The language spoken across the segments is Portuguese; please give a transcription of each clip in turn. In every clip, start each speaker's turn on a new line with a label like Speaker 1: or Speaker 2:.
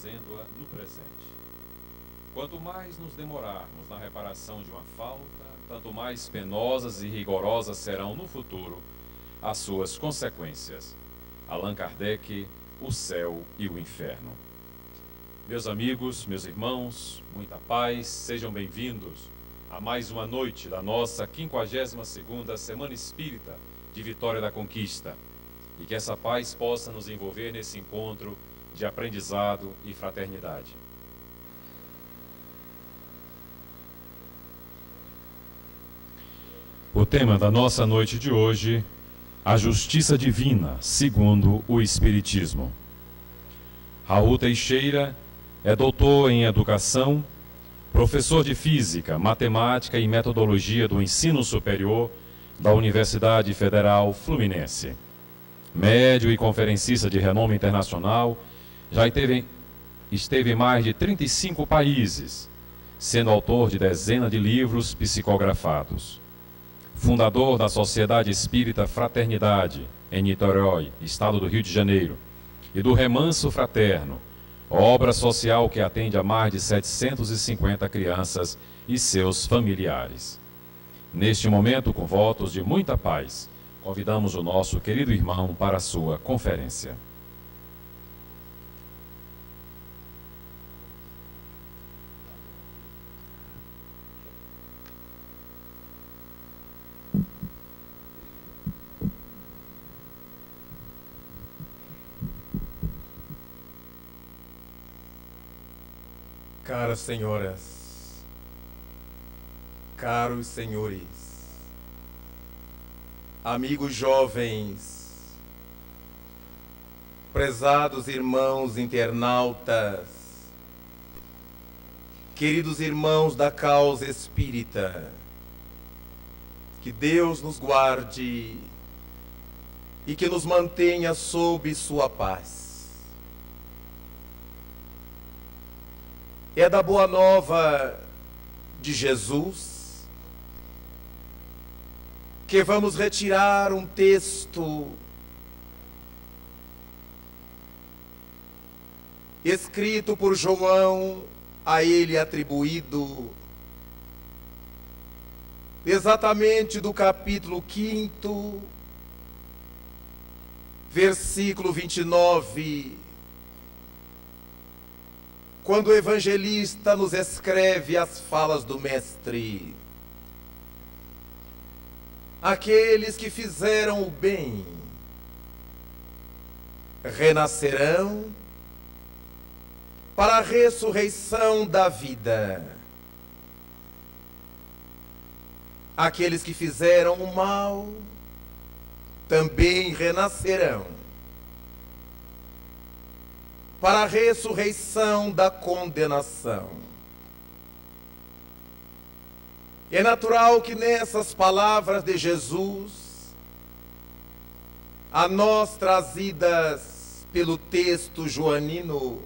Speaker 1: fazendo-a no presente. Quanto mais nos demorarmos na reparação de uma falta, tanto mais penosas e rigorosas serão no futuro as suas consequências. Allan Kardec, O Céu e o Inferno. Meus amigos, meus irmãos, muita paz, sejam bem-vindos a mais uma noite da nossa 52ª Semana Espírita de Vitória da Conquista. E que essa paz possa nos envolver nesse encontro de aprendizado e fraternidade. O tema da nossa noite de hoje, a justiça divina segundo o Espiritismo. Raul Teixeira é doutor em educação, professor de física, matemática e metodologia do ensino superior da Universidade Federal Fluminense. Médio e conferencista de renome internacional, já esteve em mais de 35 países, sendo autor de dezenas de livros psicografados. Fundador da Sociedade Espírita Fraternidade, em Niterói, estado do Rio de Janeiro, e do Remanso Fraterno, obra social que atende a mais de 750 crianças e seus familiares. Neste momento, com votos de muita paz, convidamos o nosso querido irmão para a sua conferência.
Speaker 2: Caras senhoras, caros senhores, amigos jovens, prezados irmãos internautas, queridos irmãos da causa espírita, que Deus nos guarde e que nos mantenha sob sua paz. É da boa nova de Jesus que vamos retirar um texto escrito por João, a ele atribuído, exatamente do capítulo 5º, versículo 29, quando o evangelista nos escreve as falas do Mestre: aqueles que fizeram o bem renascerão para a ressurreição da vida. Aqueles que fizeram o mal também renascerão para a ressurreição da condenação. É natural que nessas palavras de Jesus, a nós trazidas pelo texto joanino,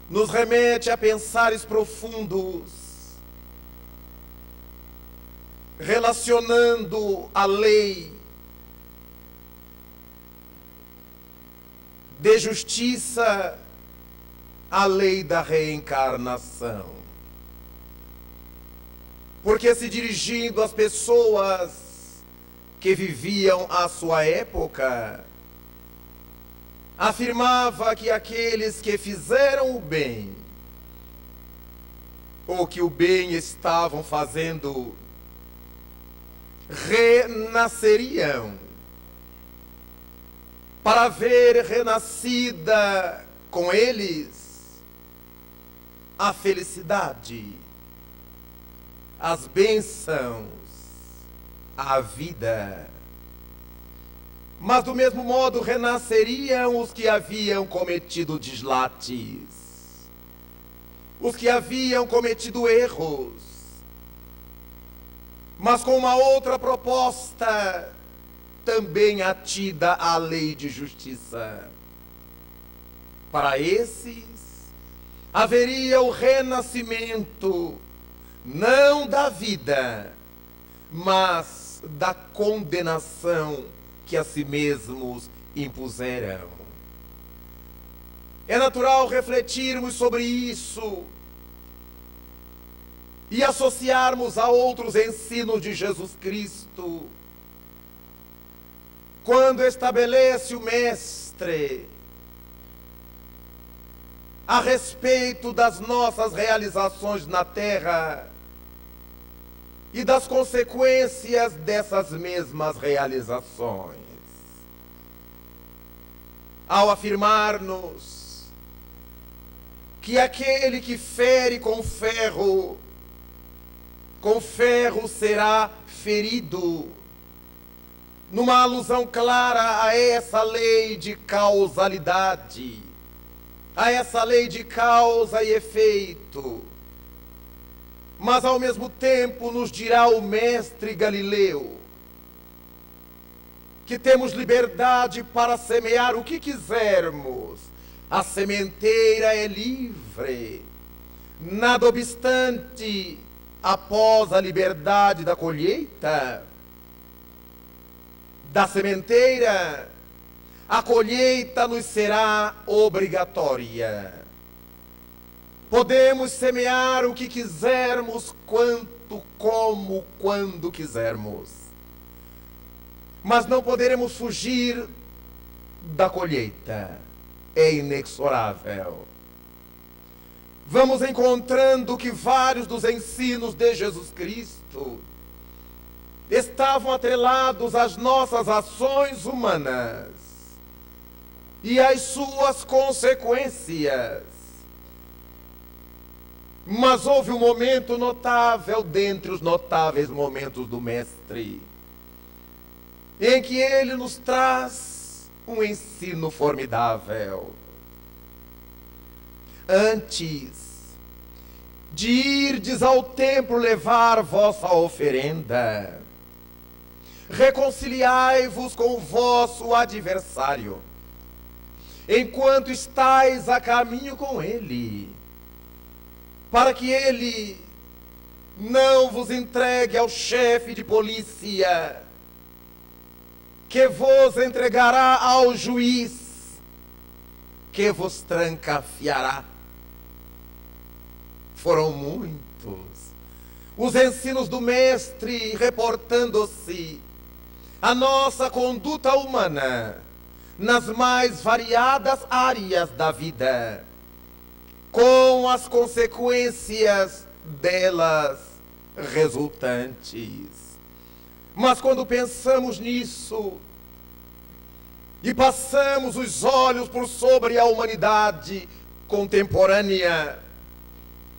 Speaker 2: nos remete a pensares profundos, relacionando a lei de justiça à lei da reencarnação. Porque se dirigindo às pessoas que viviam à sua época, afirmava que aqueles que fizeram o bem, ou que o bem estavam fazendo, renasceriam, para ver renascida com eles a felicidade, as bênçãos, a vida. Mas do mesmo modo renasceriam os que haviam cometido deslates, os que haviam cometido erros, mas com uma outra proposta também atida à lei de justiça. Para esses haveria o renascimento, não da vida, mas da condenação que a si mesmos impuseram. É natural refletirmos sobre isso e associarmos a outros ensinos de Jesus Cristo, quando estabelece o Mestre a respeito das nossas realizações na terra e das consequências dessas mesmas realizações. Ao afirmar-nos que aquele que fere com ferro será ferido, numa alusão clara a essa lei de causalidade, a essa lei de causa e efeito. Mas ao mesmo tempo nos dirá o mestre Galileu que temos liberdade para semear o que quisermos. A sementeira é livre. Nada obstante, após a liberdade da colheita da sementeira, a colheita nos será obrigatória. Podemos semear o que quisermos, quanto, como, quando quisermos, mas não poderemos fugir da colheita. É inexorável. Vamos encontrando que vários dos ensinos de Jesus Cristo estavam atrelados às nossas ações humanas e às suas consequências. Mas houve um momento notável dentre os notáveis momentos do Mestre, em que ele nos traz um ensino formidável. Antes de irdes ao templo levar vossa oferenda, reconciliai-vos com o vosso adversário, enquanto estais a caminho com ele, para que ele não vos entregue ao chefe de polícia, que vos entregará ao juiz, que vos trancafiará. Foram muitos os ensinos do Mestre reportando-se a nossa conduta humana nas mais variadas áreas da vida, com as consequências delas resultantes. Mas quando pensamos nisso e passamos os olhos por sobre a humanidade contemporânea,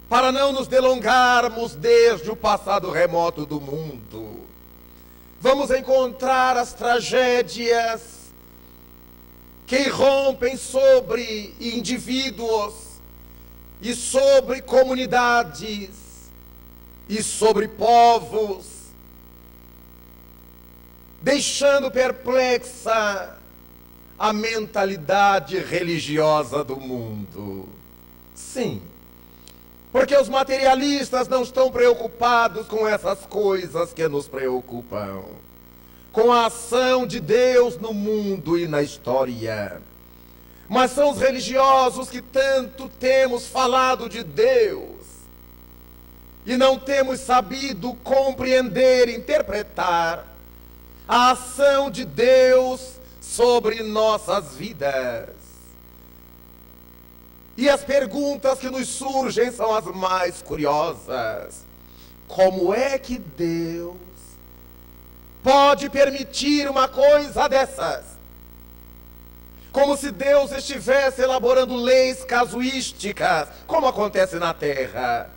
Speaker 2: para não nos delongarmos desde o passado remoto do mundo, vamos encontrar as tragédias que irrompem sobre indivíduos e sobre comunidades e sobre povos, deixando perplexa a mentalidade religiosa do mundo. Sim, porque os materialistas não estão preocupados com essas coisas que nos preocupam, com a ação de Deus no mundo e na história. Mas são os religiosos que tanto temos falado de Deus e não temos sabido compreender, interpretar a ação de Deus sobre nossas vidas. E as perguntas que nos surgem são as mais curiosas. Como é que Deus pode permitir uma coisa dessas? Como se Deus estivesse elaborando leis casuísticas, como acontece na Terra.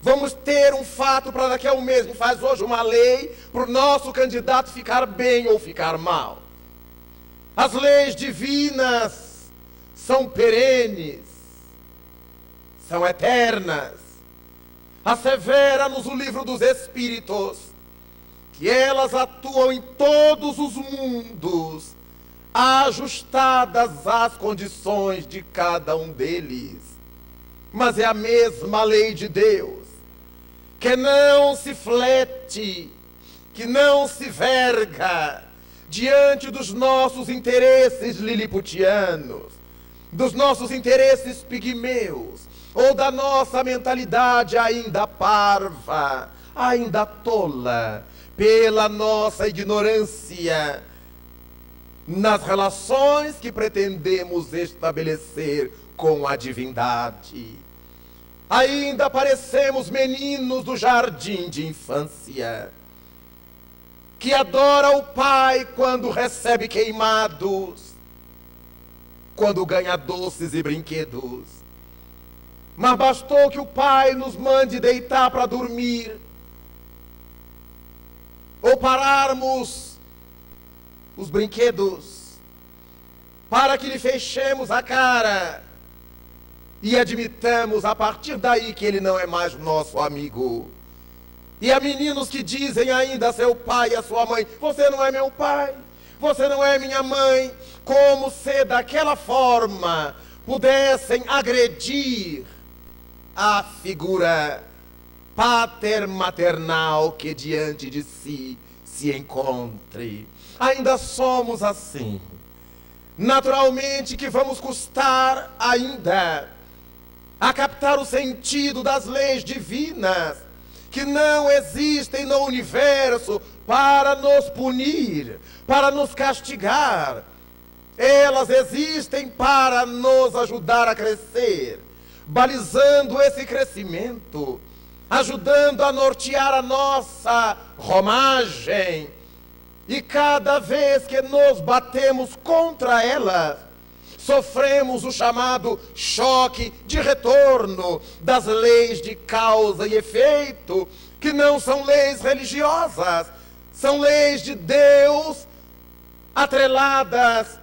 Speaker 2: Vamos ter um fato para daqui a um mês, faz hoje uma lei para o nosso candidato ficar bem ou ficar mal. As leis divinas são perenes, são eternas. Assevera-nos o livro dos Espíritos que elas atuam em todos os mundos, ajustadas às condições de cada um deles. Mas é a mesma lei de Deus, que não se flete, que não se verga diante dos nossos interesses liliputianos, dos nossos interesses pigmeus, ou da nossa mentalidade ainda parva, ainda tola, pela nossa ignorância nas relações que pretendemos estabelecer com a divindade. Ainda parecemos meninos do jardim de infância, que adora o pai quando recebe queimados, quando ganha doces e brinquedos. Mas bastou que o pai nos mande deitar para dormir, ou pararmos os brinquedos, para que lhe fechemos a cara e admitamos a partir daí que ele não é mais nosso amigo. E há meninos que dizem ainda a seu pai e a sua mãe: você não é meu pai, você não é minha mãe, como se daquela forma pudessem agredir a figura patermaternal que diante de si se encontre. Ainda somos assim. Naturalmente que vamos custar ainda a captar o sentido das leis divinas, que não existem no universo para nos punir, para nos castigar. Elas existem para nos ajudar a crescer, balizando esse crescimento, ajudando a nortear a nossa romagem. E cada vez que nos batemos contra elas, sofremos o chamado choque de retorno das leis de causa e efeito, que não são leis religiosas, são leis de Deus atreladas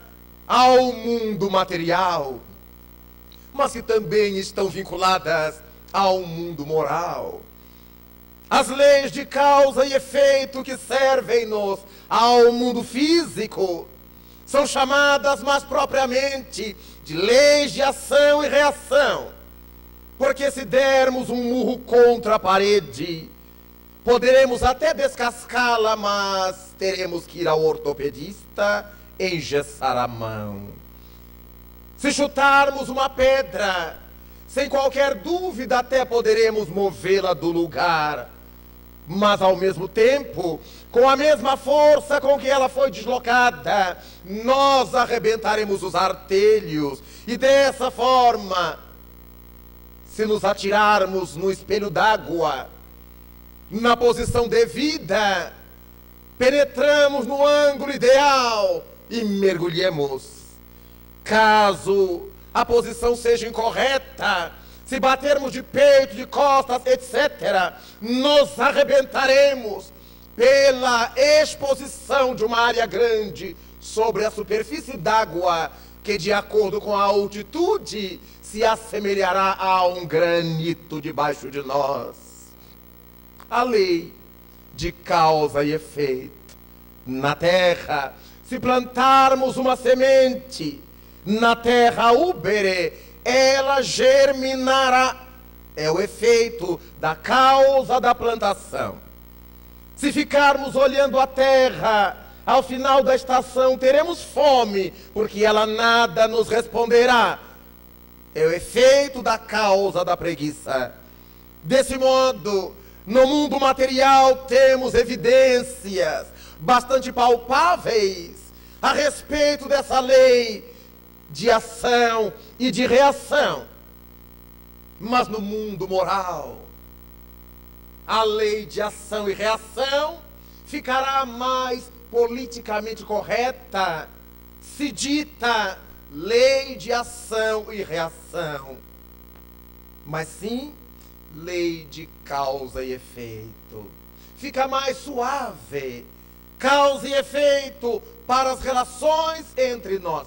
Speaker 2: ao mundo material, mas que também estão vinculadas ao mundo moral. As leis de causa e efeito que servem-nos ao mundo físico são chamadas mais propriamente de leis de ação e reação, porque se dermos um murro contra a parede, poderemos até descascá-la, mas teremos que ir ao ortopedista engessar a mão. Se chutarmos uma pedra, sem qualquer dúvida até poderemos movê-la do lugar, mas ao mesmo tempo, com a mesma força com que ela foi deslocada, nós arrebentaremos os artelhos, e dessa forma, se nos atirarmos no espelho d'água, na posição devida, penetramos no ângulo ideal e mergulhemos. Caso a posição seja incorreta, se batermos de peito, de costas, etc., nos arrebentaremos pela exposição de uma área grande sobre a superfície d'água, que, de acordo com a altitude, se assemelhará a um granito debaixo de nós. A lei de causa e efeito. Na terra, se plantarmos uma semente na terra úbere, ela germinará. É o efeito da causa da plantação. Se ficarmos olhando a terra, ao final da estação teremos fome, porque ela nada nos responderá. É o efeito da causa da preguiça. Desse modo, no mundo material temos evidências bastante palpáveis a respeito dessa lei de ação e de reação. Mas no mundo moral, a lei de ação e reação ficará mais politicamente correta se dita lei de ação e reação, mas sim lei de causa e efeito. Fica mais suave, causa e efeito para as relações entre nós,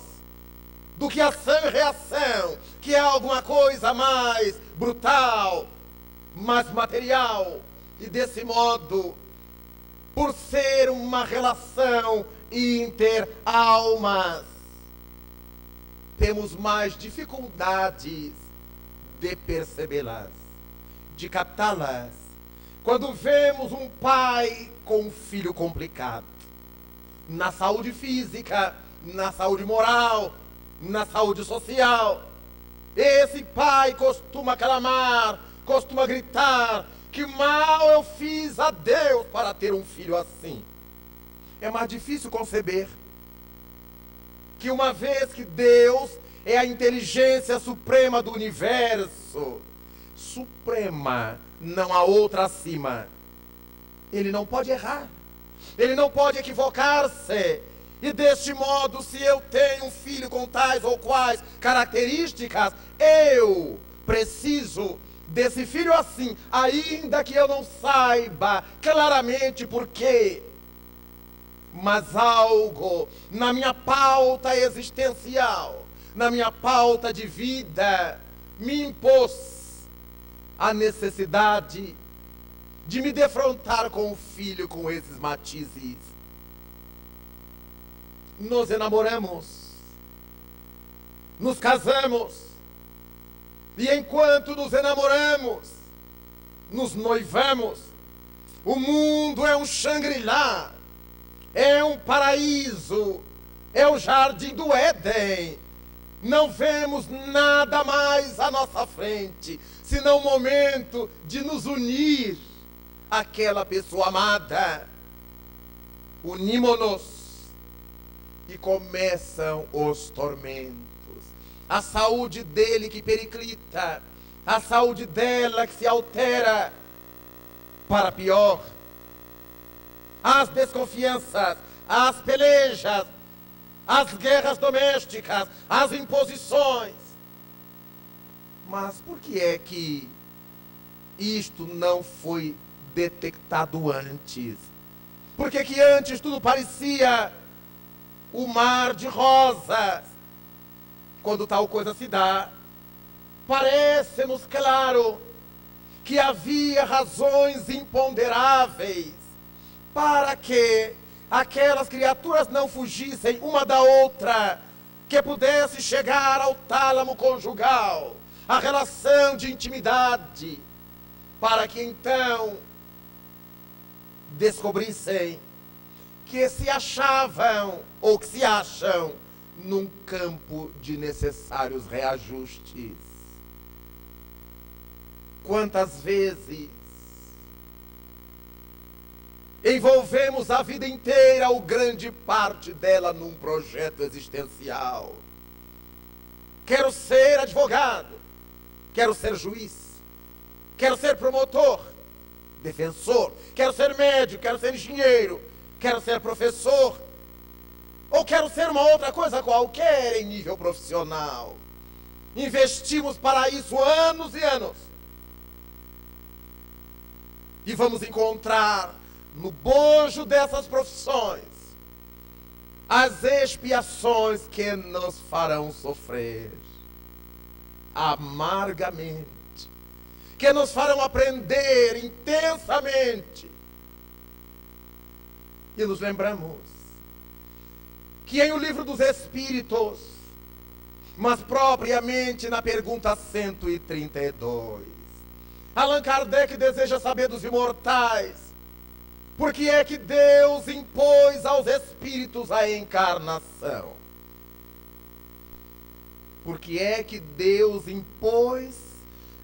Speaker 2: do que ação e reação, que é alguma coisa mais brutal, mais material. E desse modo, por ser uma relação inter-almas, temos mais dificuldades de percebê-las, de captá-las. Quando vemos um pai com um filho complicado, na saúde física, na saúde moral, na saúde social. Esse pai costuma clamar, costuma gritar: que mal eu fiz a Deus para ter um filho assim. É mais difícil conceber que, uma vez que Deus é a inteligência suprema do universo, suprema, não há outra acima, ele não pode errar, ele não pode equivocar-se. E deste modo, se eu tenho um filho com tais ou quais características, eu preciso desse filho assim, ainda que eu não saiba claramente por quê. Mas algo na minha pauta existencial, na minha pauta de vida, me impôs a necessidade de me defrontar com o filho com esses matizes. Nos enamoramos, nos casamos, e enquanto nos enamoramos, nos noivamos, o mundo é um Shangri-La, é um paraíso, é o jardim do Éden. Não vemos nada mais à nossa frente, senão o momento de nos unir àquela pessoa amada. Unimos-nos e começam os tormentos. A saúde dele que periclita, a saúde dela que se altera para pior. As desconfianças, as pelejas, as guerras domésticas, as imposições. Mas por que é que isto não foi detectado antes? Por que antes tudo parecia o mar de rosas? Quando tal coisa se dá, parece-nos claro que havia razões imponderáveis para que aquelas criaturas não fugissem uma da outra, que pudesse chegar ao tálamo conjugal, a relação de intimidade, para que então descobrissem que se achavam, ou que se acham, num campo de necessários reajustes. Quantas vezes envolvemos a vida inteira, ou grande parte dela, num projeto existencial. Quero ser advogado, quero ser juiz, quero ser promotor, defensor, quero ser médico, quero ser engenheiro, quero ser professor, ou quero ser uma outra coisa qualquer em nível profissional. Investimos para isso anos e anos. E vamos encontrar no bojo dessas profissões as expiações que nos farão sofrer amargamente, que nos farão aprender intensamente. E nos lembramos que em O Livro dos Espíritos, mas propriamente na pergunta 132, Allan Kardec deseja saber dos imortais por que é que Deus impôs aos espíritos a encarnação. Por que é que Deus impôs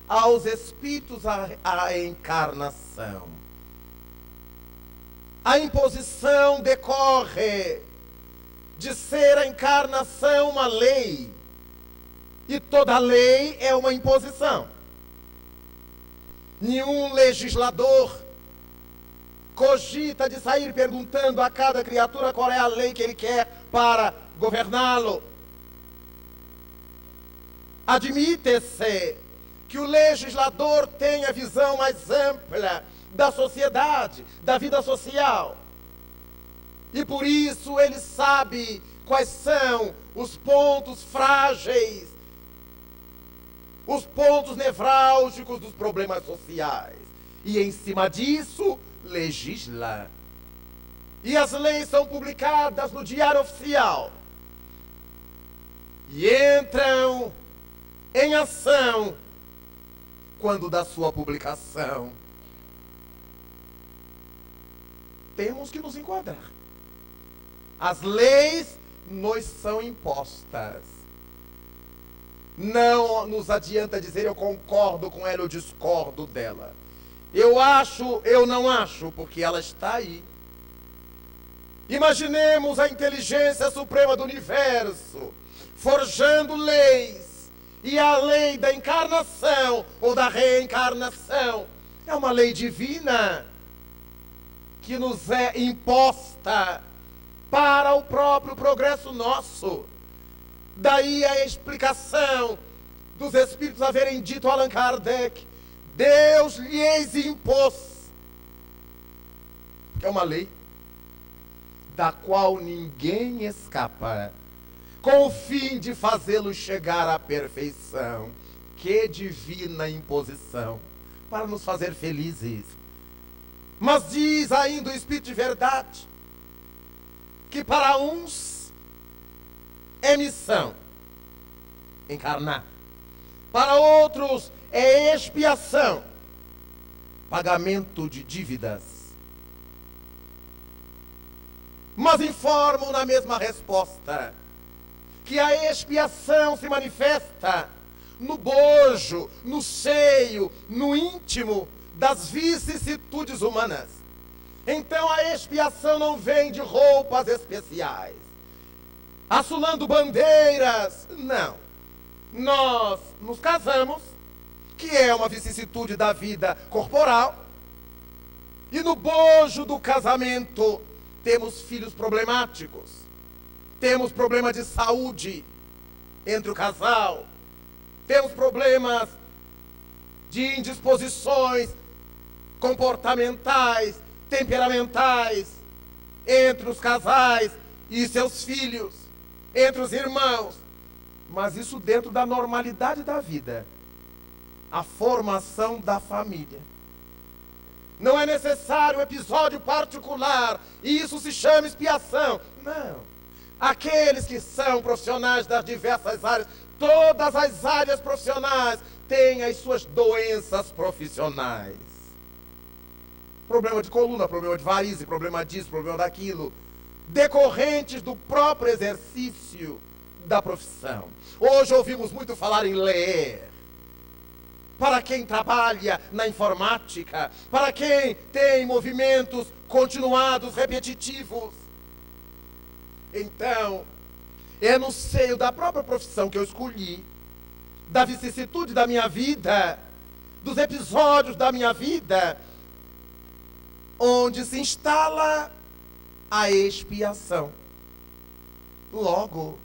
Speaker 2: aos espíritos a encarnação? A imposição decorre de ser a encarnação uma lei, e toda lei é uma imposição. Nenhum legislador cogita de sair perguntando a cada criatura qual é a lei que ele quer para governá-lo. Admite-se que o legislador tenha a visão mais ampla da sociedade, da vida social. E por isso ele sabe quais são os pontos frágeis, os pontos nevrálgicos dos problemas sociais. E em cima disso, legisla. E as leis são publicadas no Diário Oficial. E entram em ação quando da sua publicação. Temos que nos enquadrar. As leis nos são impostas. Não nos adianta dizer eu concordo com ela ou discordo dela. Eu acho, eu não acho, porque ela está aí. Imaginemos a inteligência suprema do universo forjando leis, e a lei da encarnação ou da reencarnação é uma lei divina que nos é imposta para o próprio progresso nosso. Daí a explicação dos espíritos haverem dito a Allan Kardec: Deus lhes impôs, que é uma lei da qual ninguém escapa, com o fim de fazê-lo chegar à perfeição. Que divina imposição para nos fazer felizes. Mas diz ainda o Espírito de Verdade que para uns é missão encarnar, para outros é expiação, pagamento de dívidas. Mas informam na mesma resposta que a expiação se manifesta no bojo, no seio, no íntimo das vicissitudes humanas. Então a expiação não vem de roupas especiais, assolando bandeiras, não. Nós nos casamos, que é uma vicissitude da vida corporal, e no bojo do casamento temos filhos problemáticos, temos problema de saúde entre o casal, temos problemas de indisposições comportamentais, temperamentais, entre os casais e seus filhos, entre os irmãos. Mas isso dentro da normalidade da vida, a formação da família. Não é necessário um episódio particular, e isso se chama expiação. Não. Aqueles que são profissionais das diversas áreas, todas as áreas profissionais têm as suas doenças profissionais. Problema de coluna, problema de varize, problema disso, problema daquilo, decorrentes do próprio exercício da profissão. Hoje ouvimos muito falar em ler. Para quem trabalha na informática, para quem tem movimentos continuados, repetitivos. Então, é no seio da própria profissão que eu escolhi, da vicissitude da minha vida, dos episódios da minha vida, onde se instala a expiação. Logo,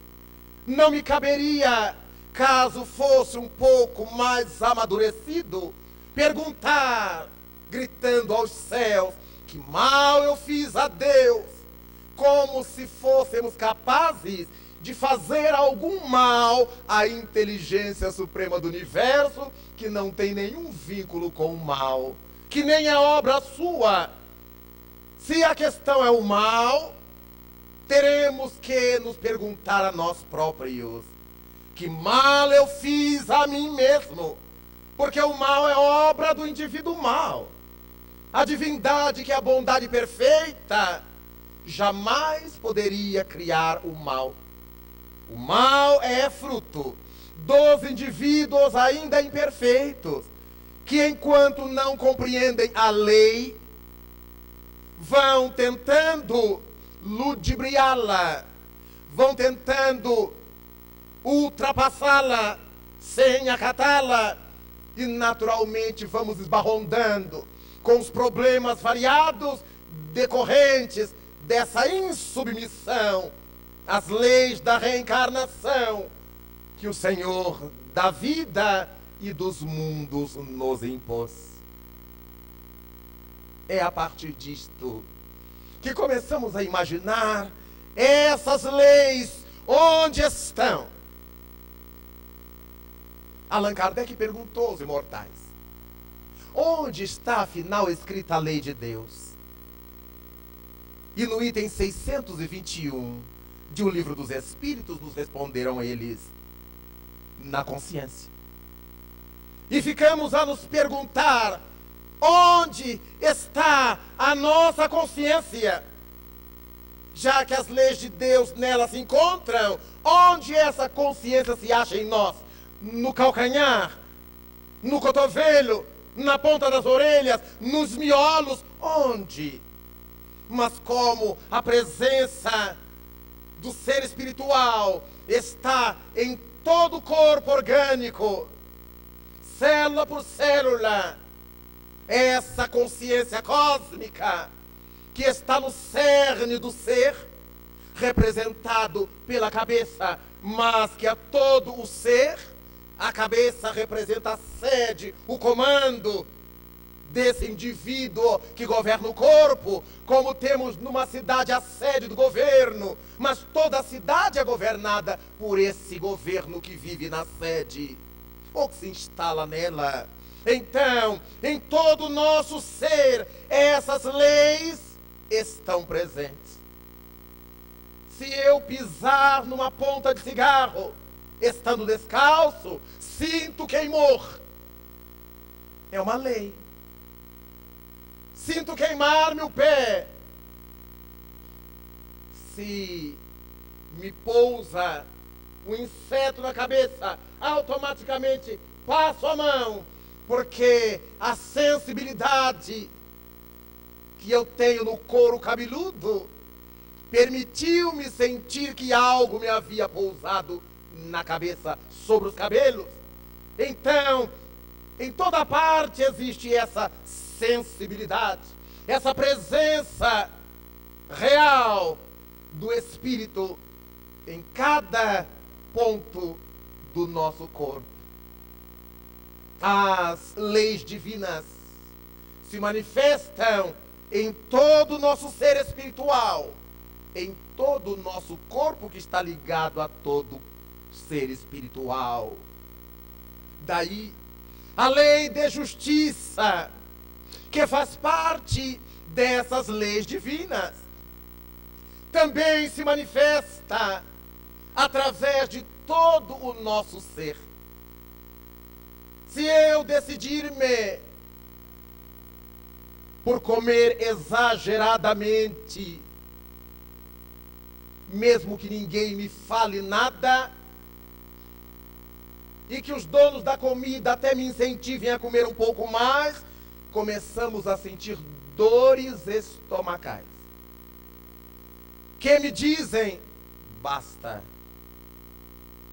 Speaker 2: não me caberia, caso fosse um pouco mais amadurecido, perguntar, gritando aos céus, que mal eu fiz a Deus, como se fôssemos capazes de fazer algum mal à inteligência suprema do universo, que não tem nenhum vínculo com o mal, que nem é obra sua. Se a questão é o mal, teremos que nos perguntar a nós próprios: que mal eu fiz a mim mesmo? Porque o mal é obra do indivíduo mal. A divindade, que é a bondade perfeita, jamais poderia criar o mal. O mal é fruto dos indivíduos ainda imperfeitos, que enquanto não compreendem a lei, vão tentando ludibriá-la, vão tentando ultrapassá-la sem acatá-la, e naturalmente vamos esbarrondando com os problemas variados decorrentes dessa insubmissão às leis da reencarnação que o Senhor da vida e dos mundos nos impôs. É a partir disto que começamos a imaginar essas leis onde estão. Allan Kardec perguntou aos imortais: onde está afinal escrita a lei de Deus? E no item 621 de O Livro dos Espíritos nos responderam eles: na consciência. E ficamos a nos perguntar: onde está a nossa consciência? Já que as leis de Deus nela se encontram, onde essa consciência se acha em nós? no calcanhar, no cotovelo, na ponta das orelhas, nos miolos, onde? Mas como a presença do ser espiritual está em todo o corpo orgânico, célula por célula, essa consciência cósmica que está no cerne do ser, representado pela cabeça, mas que a todo o ser, a cabeça representa a sede, o comando desse indivíduo que governa o corpo, como temos numa cidade a sede do governo, mas toda a cidade é governada por esse governo que vive na sede, ou que se instala nela. Então, em todo o nosso ser, essas leis estão presentes. Se eu pisar numa ponta de cigarro, estando descalço, sinto queimor. É uma lei. Sinto queimar-me o pé. Se me pousa um inseto na cabeça, automaticamente passo a mão, porque a sensibilidade que eu tenho no couro cabeludo permitiu-me sentir que algo me havia pousado na cabeça, sobre os cabelos. Então, em toda parte existe essa sensibilidade, essa presença real do Espírito em cada ponto do nosso corpo. As leis divinas se manifestam em todo o nosso ser espiritual, em todo o nosso corpo que está ligado a todo ser espiritual. Daí a lei de justiça, que faz parte dessas leis divinas, também se manifesta através de todo o nosso ser. Se eu decidir-me por comer exageradamente, mesmo que ninguém me fale nada, e que os donos da comida até me incentivem a comer um pouco mais, começamos a sentir dores estomacais, que me dizem, basta,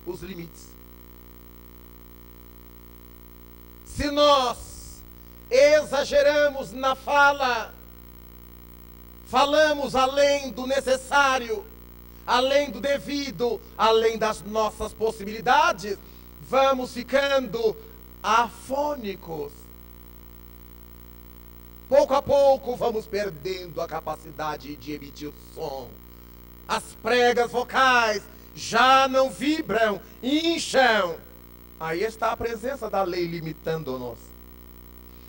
Speaker 2: os limites. Se nós exageramos na fala, falamos além do necessário, além do devido, além das nossas possibilidades, vamos ficando afônicos. Pouco a pouco vamos perdendo a capacidade de emitir som. As pregas vocais já não vibram, incham. Aí está a presença da lei limitando-nos,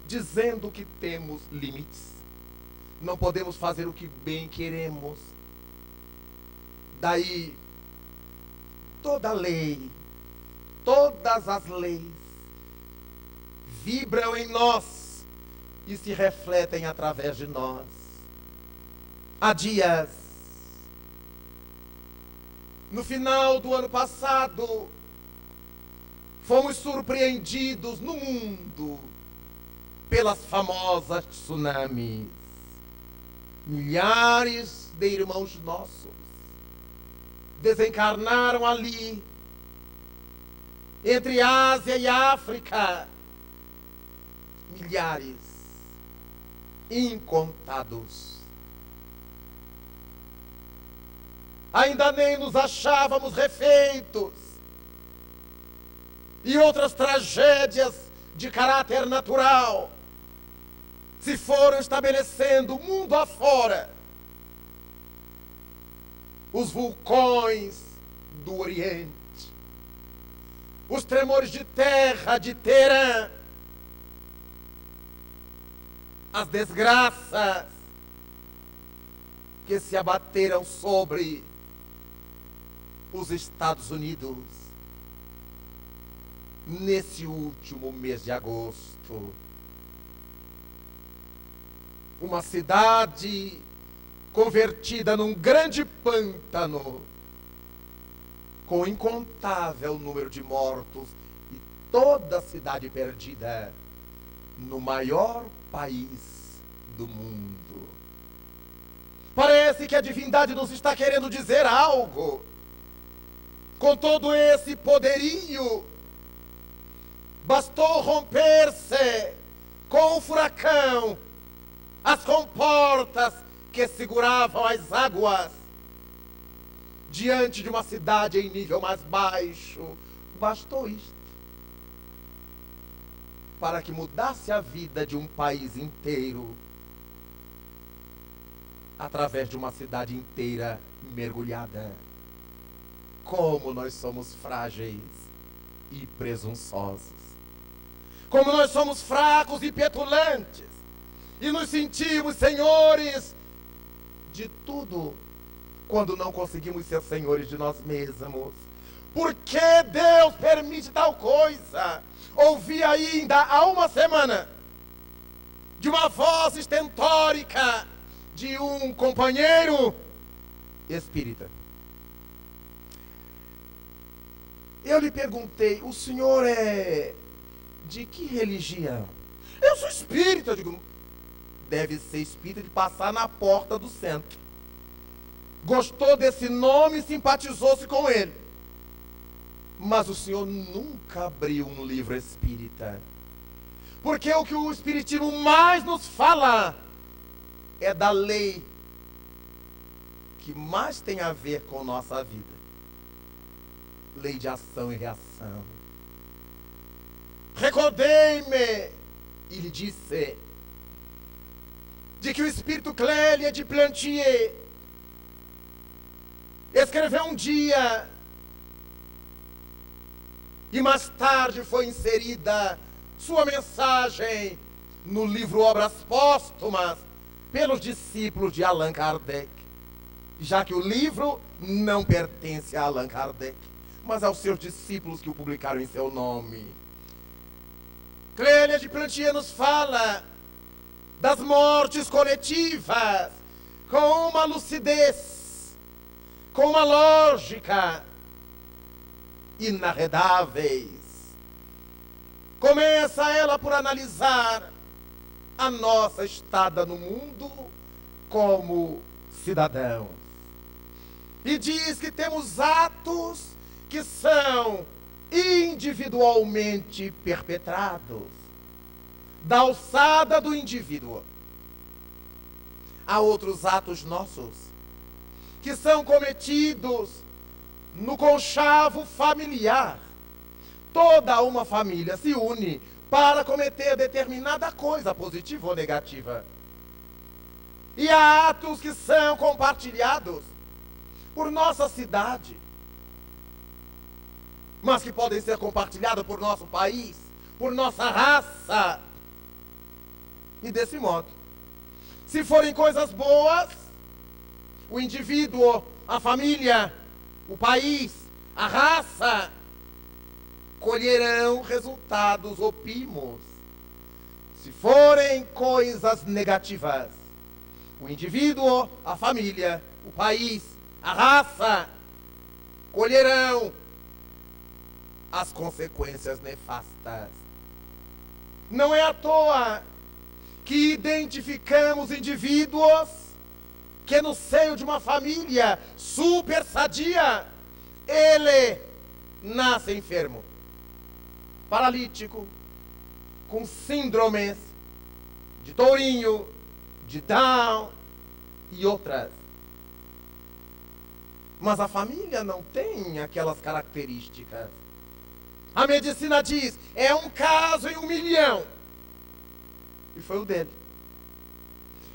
Speaker 2: dizendo que temos limites. Não podemos fazer o que bem queremos. Daí, toda lei, todas as leis vibram em nós e se refletem através de nós. Há dias, no final do ano passado, fomos surpreendidos no mundo pelas famosas tsunamis. Milhares de irmãos nossos desencarnaram ali, entre Ásia e África. Milhares, incontados. Ainda nem nos achávamos refeitos. E outras tragédias de caráter natural se foram estabelecendo mundo afora. Os vulcões do Oriente, os tremores de terra de Teherã, as desgraças que se abateram sobre os Estados Unidos nesse último mês de agosto. Uma cidade convertida num grande pântano, com incontável número de mortos toda cidade perdida no maior país do mundo. Parece que a divindade nos está querendo dizer algo. Com todo esse poderio, bastou romper-se com o furacão as comportas que seguravam as águas. Diante de uma cidade em nível mais baixo, bastou isto para que mudasse a vida de um país inteiro, através de uma cidade inteira mergulhada. Como nós somos frágeis e presunçosos. Como nós somos fracos e petulantes. E nos sentimos senhores de tudo, quando não conseguimos ser senhores de nós mesmos. Por que Deus permite tal coisa? Ouvi ainda há uma semana de uma voz estentórica de um companheiro espírita. Eu lhe perguntei: o senhor é de que religião? Eu sou espírita. Eu digo: deve ser espírita de passar na porta do centro. Gostou desse nome e simpatizou-se com ele. Mas o senhor nunca abriu um livro espírita. Porque o que o espiritismo mais nos fala é da lei que mais tem a ver com nossa vida. Lei de ação e reação. Recordei-me, e lhe disse, de que o espírito Clélia de Plantier escreveu um dia, e mais tarde foi inserida sua mensagem no livro Obras Póstumas pelos discípulos de Allan Kardec, já que o livro não pertence a Allan Kardec, mas aos seus discípulos que o publicaram em seu nome. Clélia de Plantier nos fala das mortes coletivas com uma lucidez, com uma lógica inarredáveis. Começa ela por analisar a nossa estada no mundo como cidadãos. E diz que temos atos que são individualmente perpetrados, da alçada do indivíduo. Há outros atos nossos que são cometidos no conchavo familiar. Toda uma família se une para cometer determinada coisa, positiva ou negativa. E há atos que são compartilhados por nossa cidade, mas que podem ser compartilhados por nosso país, por nossa raça. E desse modo, se forem coisas boas, o indivíduo, a família, o país, a raça, colherão resultados opimos. Se forem coisas negativas, o indivíduo, a família, o país, a raça, colherão as consequências nefastas. Não é à toa que identificamos indivíduos que no seio de uma família super sadia, ele nasce enfermo, paralítico, com síndromes de Tourinho, de Down e outras. Mas a família não tem aquelas características. A medicina diz, é um caso em 1 milhão. E foi o dele.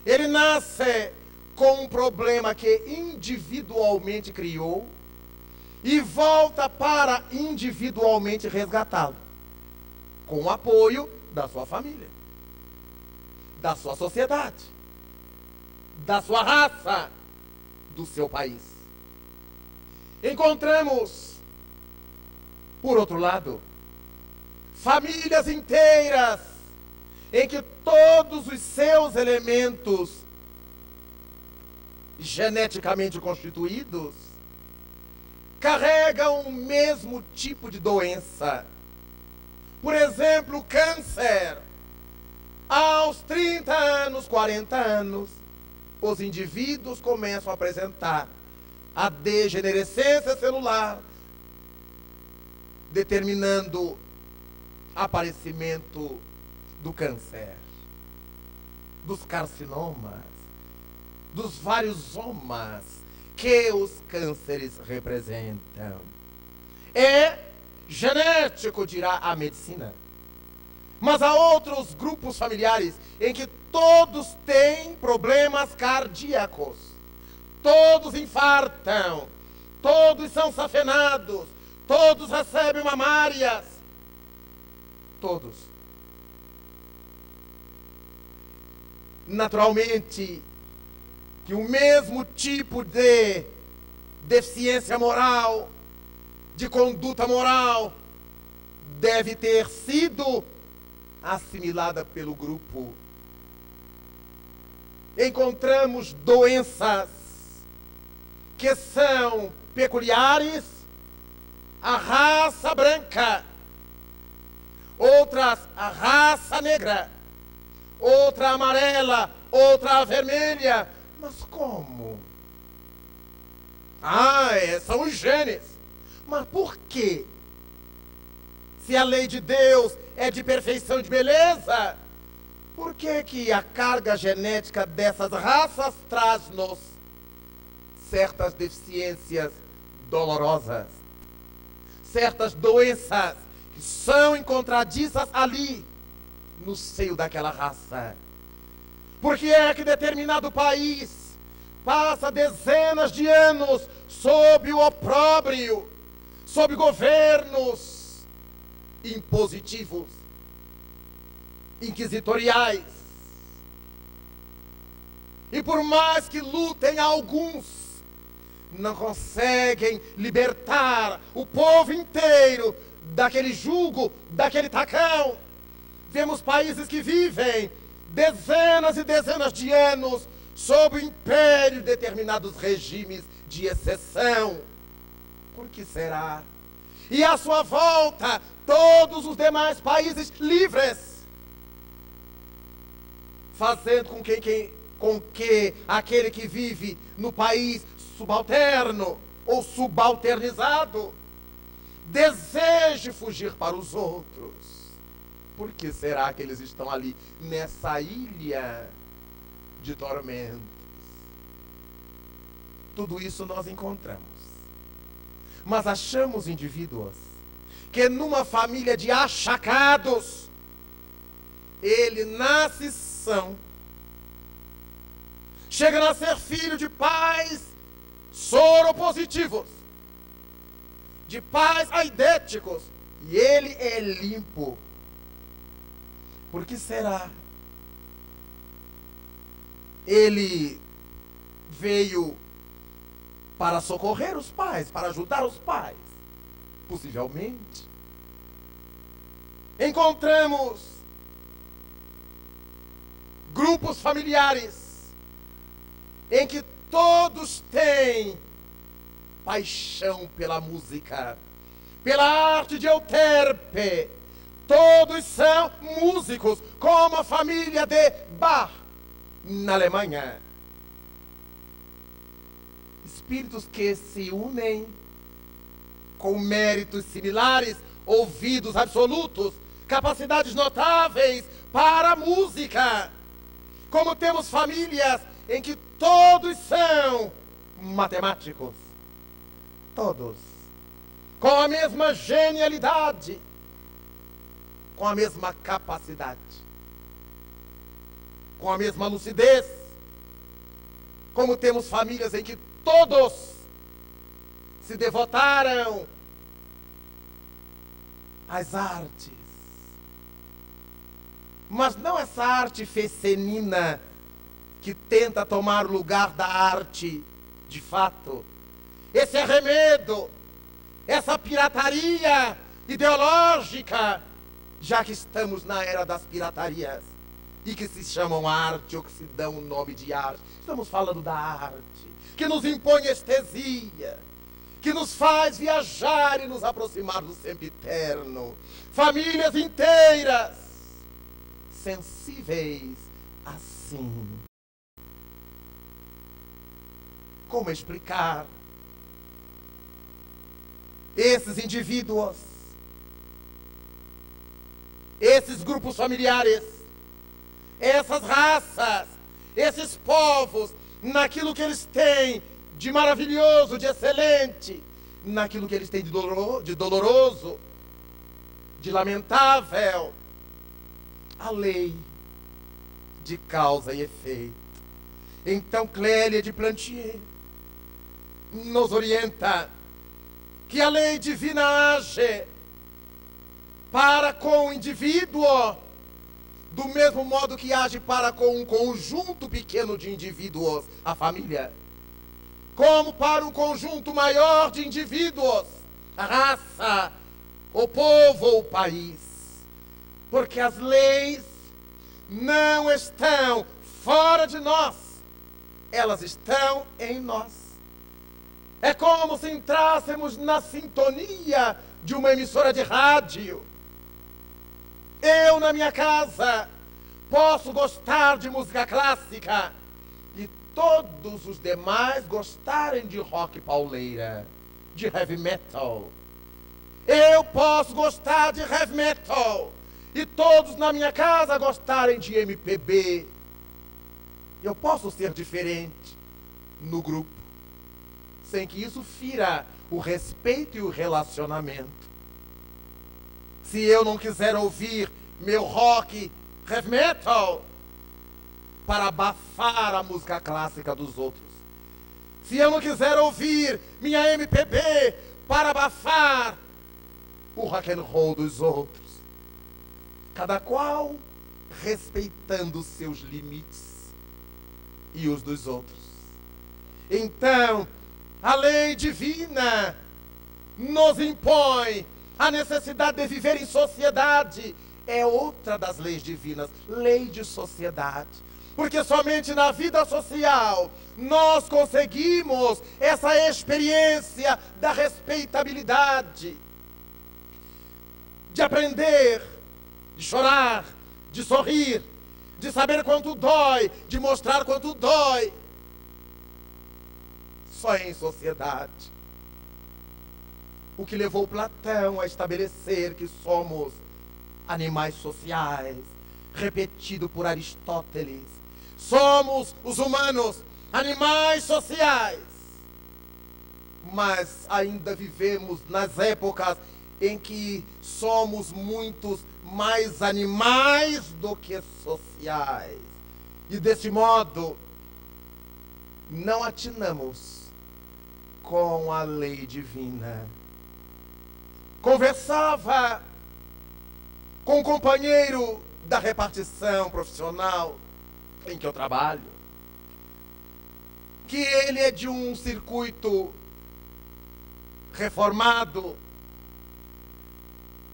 Speaker 2: Ele nasce com um problema que individualmente criou e volta para individualmente resgatá-lo, com o apoio da sua família, da sua sociedade, da sua raça, do seu país. Encontramos, por outro lado, famílias inteiras em que todos os seus elementos geneticamente constituídos carregam o mesmo tipo de doença, Por exemplo, câncer. Aos 30 anos, 40 anos, os indivíduos começam a apresentar a degenerescência celular, determinando aparecimento do câncer, dos carcinomas, dos vários somas que os cânceres representam. É genético, dirá a medicina. Mas há outros grupos familiares em que todos têm problemas cardíacos, todos infartam, todos são safenados, todos recebem mamárias, todos. Naturalmente, que o mesmo tipo de deficiência moral, de conduta moral, deve ter sido assimilada pelo grupo. Encontramos doenças que são peculiares à raça branca, outras à raça negra, outra amarela, outra vermelha. Mas como? São os genes. Mas por quê? Se a lei de Deus é de perfeição e de beleza, por que que a carga genética dessas raças traz-nos certas deficiências dolorosas, certas doenças que são encontradiças ali, no seio daquela raça? Por que é que determinado país passa dezenas de anos sob o opróbrio, sob governos impositivos, inquisitoriais? E por mais que lutem alguns, não conseguem libertar o povo inteiro daquele jugo, daquele tacão. Vemos países que vivem dezenas e dezenas de anos sob o império de determinados regimes de exceção. Por que será? E à sua volta, todos os demais países livres, fazendo com que aquele que vive no país subalterno ou subalternizado deseje fugir para os outros. Por que será que eles estão ali nessa ilha de tormentos? Tudo isso nós encontramos. Mas achamos indivíduos que numa família de achacados, ele nasce são, chega a ser filho de pais soropositivos, de pais aidéticos, e ele é limpo. Por que será? Ele veio para socorrer os pais, para ajudar os pais? Possivelmente. Encontramos grupos familiares em que todos têm paixão pela música, pela arte de euterpe. Todos são músicos, como a família de Bach, na Alemanha. Espíritos que se unem com méritos similares, ouvidos absolutos, capacidades notáveis para a música. Como temos famílias em que todos são matemáticos, todos, com a mesma genialidade, com a mesma capacidade, com a mesma lucidez. Como temos famílias em que todos se devotaram às artes, mas não essa arte fecenina que tenta tomar o lugar da arte de fato, esse arremedo, essa pirataria ideológica, já que estamos na era das piratarias e que se chamam arte ou que se dão o nome de arte. Estamos falando da arte que nos impõe estesia, que nos faz viajar e nos aproximar do sempiterno. Famílias inteiras, sensíveis assim. Como explicar esses indivíduos, esses grupos familiares, essas raças, esses povos, naquilo que eles têm de maravilhoso, de excelente, naquilo que eles têm de doloroso, de lamentável, a lei de causa e efeito. Então Clélia de Plantier nos orienta que a lei divina age para com o indivíduo do mesmo modo que age para com um conjunto pequeno de indivíduos, a família, como para um conjunto maior de indivíduos, a raça, o povo ou o país. Porque as leis não estão fora de nós, elas estão em nós. É como se entrássemos na sintonia de uma emissora de rádio. Eu, na minha casa, posso gostar de música clássica e todos os demais gostarem de rock pauleira, de heavy metal. Eu posso gostar de heavy metal e todos na minha casa gostarem de MPB. Eu posso ser diferente no grupo, sem que isso fira o respeito e o relacionamento. Se eu não quiser ouvir meu rock heavy metal para abafar a música clássica dos outros, se eu não quiser ouvir minha MPB para abafar o rock and roll dos outros, cada qual respeitando os seus limites e os dos outros. Então, a lei divina nos impõe a necessidade de viver em sociedade. É outra das leis divinas, lei de sociedade. Porque somente na vida social nós conseguimos essa experiência da respeitabilidade, de aprender, de chorar, de sorrir, de saber quanto dói, de mostrar quanto dói. Só em sociedade. O que levou Platão a estabelecer que somos animais sociais, repetido por Aristóteles. Somos os humanos, animais sociais. Mas ainda vivemos nas épocas em que somos muitos mais animais do que sociais. E desse modo, não atinamos com a lei divina. Conversava com um companheiro da repartição profissional em que eu trabalho, que ele é de um circuito reformado,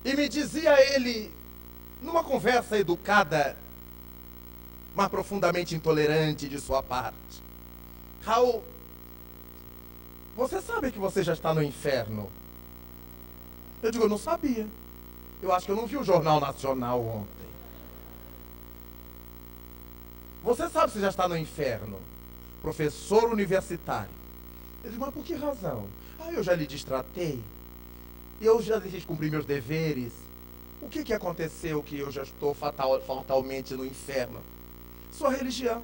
Speaker 2: e me dizia ele, numa conversa educada, mas profundamente intolerante de sua parte: Raul, você sabe que você já está no inferno? Eu digo, eu não sabia. Eu acho que eu não vi o Jornal Nacional ontem. Você sabe se já está no inferno? Professor universitário. Eu digo, mas por que razão? Eu já lhe destratei. Eu já deixei de cumprir meus deveres. O que aconteceu que eu já estou fatalmente no inferno? Sua religião.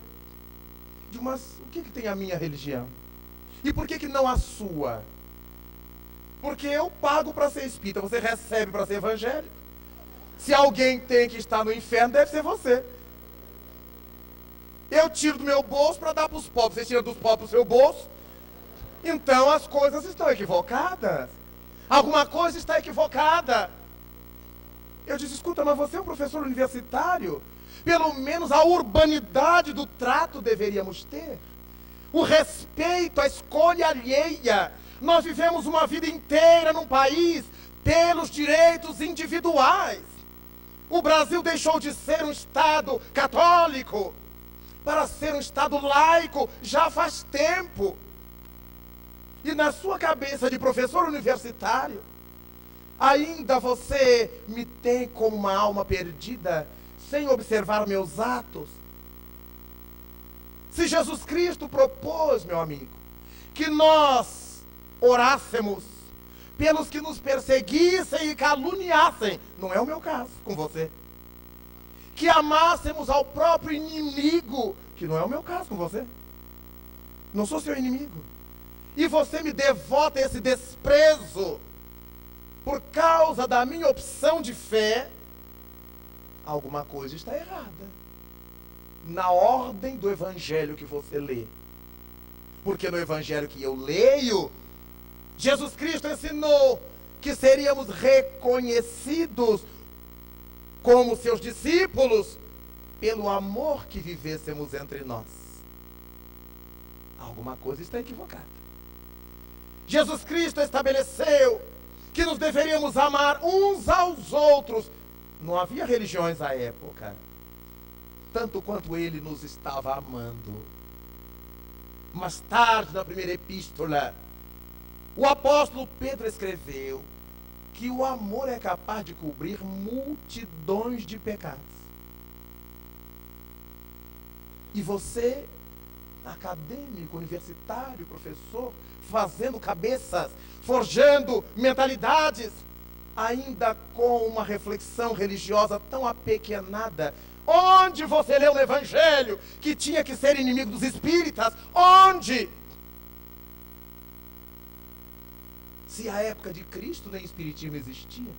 Speaker 2: Eu digo, mas o que tem a minha religião? E por que não a sua? Porque eu pago para ser espírita, você recebe para ser evangélico. Se alguém tem que estar no inferno, deve ser você. Eu tiro do meu bolso para dar para os pobres, você tira dos pobres do seu bolso. Então as coisas estão equivocadas. Alguma coisa está equivocada. Eu disse, escuta, mas você é um professor universitário. Pelo menos a urbanidade do trato deveríamos ter. O respeito à escolha alheia. Nós vivemos uma vida inteira num país pelos direitos individuais. O Brasil deixou de ser um Estado católico para ser um Estado laico já faz tempo. E na sua cabeça de professor universitário, ainda você me tem como uma alma perdida, sem observar meus atos? Se Jesus Cristo propôs, meu amigo, que nós orássemos pelos que nos perseguissem e caluniassem, não é o meu caso com você. Que amássemos ao próprio inimigo, que não é o meu caso com você. Não sou seu inimigo. E você me devota esse desprezo por causa da minha opção de fé, alguma coisa está errada na ordem do evangelho que você lê. Porque no evangelho que eu leio, Jesus Cristo ensinou que seríamos reconhecidos como seus discípulos pelo amor que vivêssemos entre nós. Alguma coisa está equivocada. Jesus Cristo estabeleceu que nos deveríamos amar uns aos outros. Não havia religiões à época, tanto quanto ele nos estava amando. Mais tarde, na primeira epístola, o apóstolo Pedro escreveu que o amor é capaz de cobrir multidões de pecados. E você, acadêmico, universitário, professor, fazendo cabeças, forjando mentalidades, ainda com uma reflexão religiosa tão apequenada. Onde você leu no evangelho que tinha que ser inimigo dos espíritas? Onde? Se a época de Cristo nem espiritismo existia.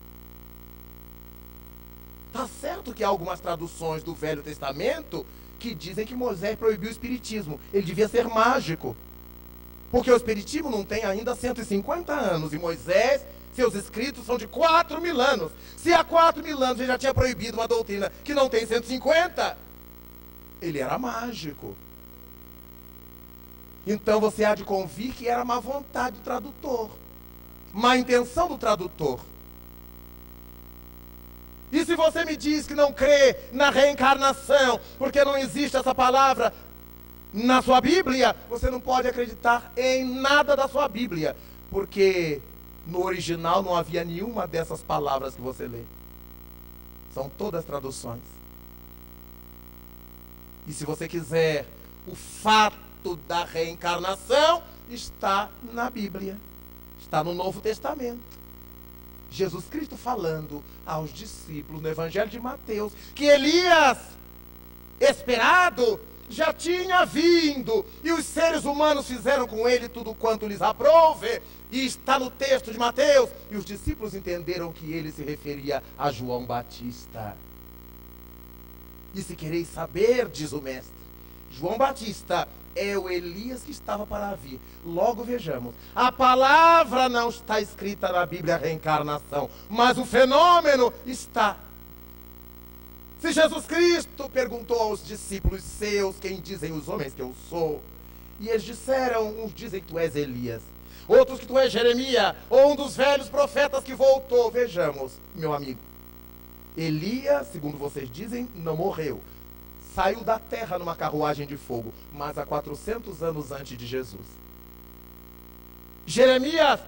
Speaker 2: Tá certo que há algumas traduções do Velho Testamento que dizem que Moisés proibiu o espiritismo. Ele devia ser mágico. Porque o espiritismo não tem ainda 150 anos. E Moisés, seus escritos são de 4.000 anos. Se há 4.000 anos ele já tinha proibido uma doutrina que não tem 150, ele era mágico. Então você há de convir que era má vontade do tradutor, má intenção do tradutor. E se você me diz que não crê na reencarnação, porque não existe essa palavra na sua Bíblia, você não pode acreditar em nada da sua Bíblia, porque no original não havia nenhuma dessas palavras que você lê. São todas traduções. E se você quiser, o fato da reencarnação está na Bíblia, está no Novo Testamento. Jesus Cristo falando aos discípulos no Evangelho de Mateus que Elias, esperado, já tinha vindo, e os seres humanos fizeram com ele tudo quanto lhes aprouve, e está no texto de Mateus, e os discípulos entenderam que ele se referia a João Batista. E se quereis saber, diz o mestre, João Batista é o Elias que estava para vir. Logo vejamos, a palavra não está escrita na Bíblia, a reencarnação, mas o fenômeno está. Se Jesus Cristo perguntou aos discípulos seus, quem dizem os homens que eu sou? E eles disseram, uns dizem que tu és Elias, outros que tu és Jeremias, ou um dos velhos profetas que voltou. Vejamos, meu amigo, Elias, segundo vocês dizem, não morreu. Saiu da terra numa carruagem de fogo, mas há 400 anos antes de Jesus. Jeremias,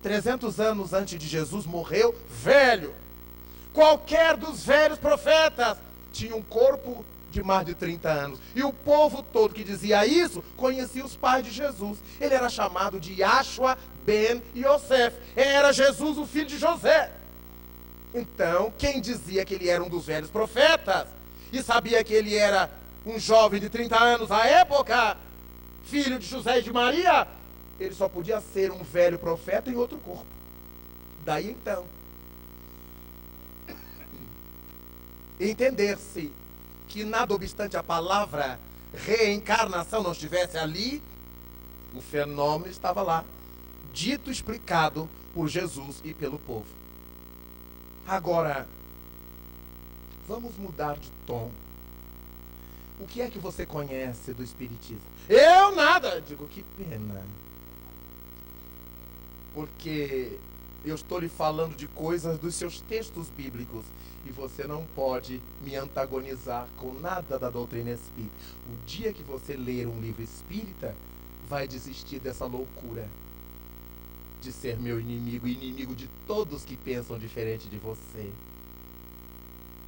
Speaker 2: 300 anos antes de Jesus, morreu velho. Qualquer dos velhos profetas tinha um corpo de mais de 30 anos. E o povo todo que dizia isso, conhecia os pais de Jesus. Ele era chamado de Yashua ben Yosef. Era Jesus, o filho de José. Então, quem dizia que ele era um dos velhos profetas, e sabia que ele era um jovem de 30 anos à época, filho de José e de Maria, ele só podia ser um velho profeta em outro corpo. Daí então, entender-se que nada obstante a palavra reencarnação não estivesse ali, o fenômeno estava lá, dito, explicado por Jesus e pelo povo. Agora, vamos mudar de tom. O que é que você conhece do Espiritismo? Eu nada! Digo, que pena. Porque eu estou lhe falando de coisas dos seus textos bíblicos e você não pode me antagonizar com nada da doutrina espírita. O dia que você ler um livro espírita, vai desistir dessa loucura. de ser meu inimigo e inimigo de todos que pensam diferente de você.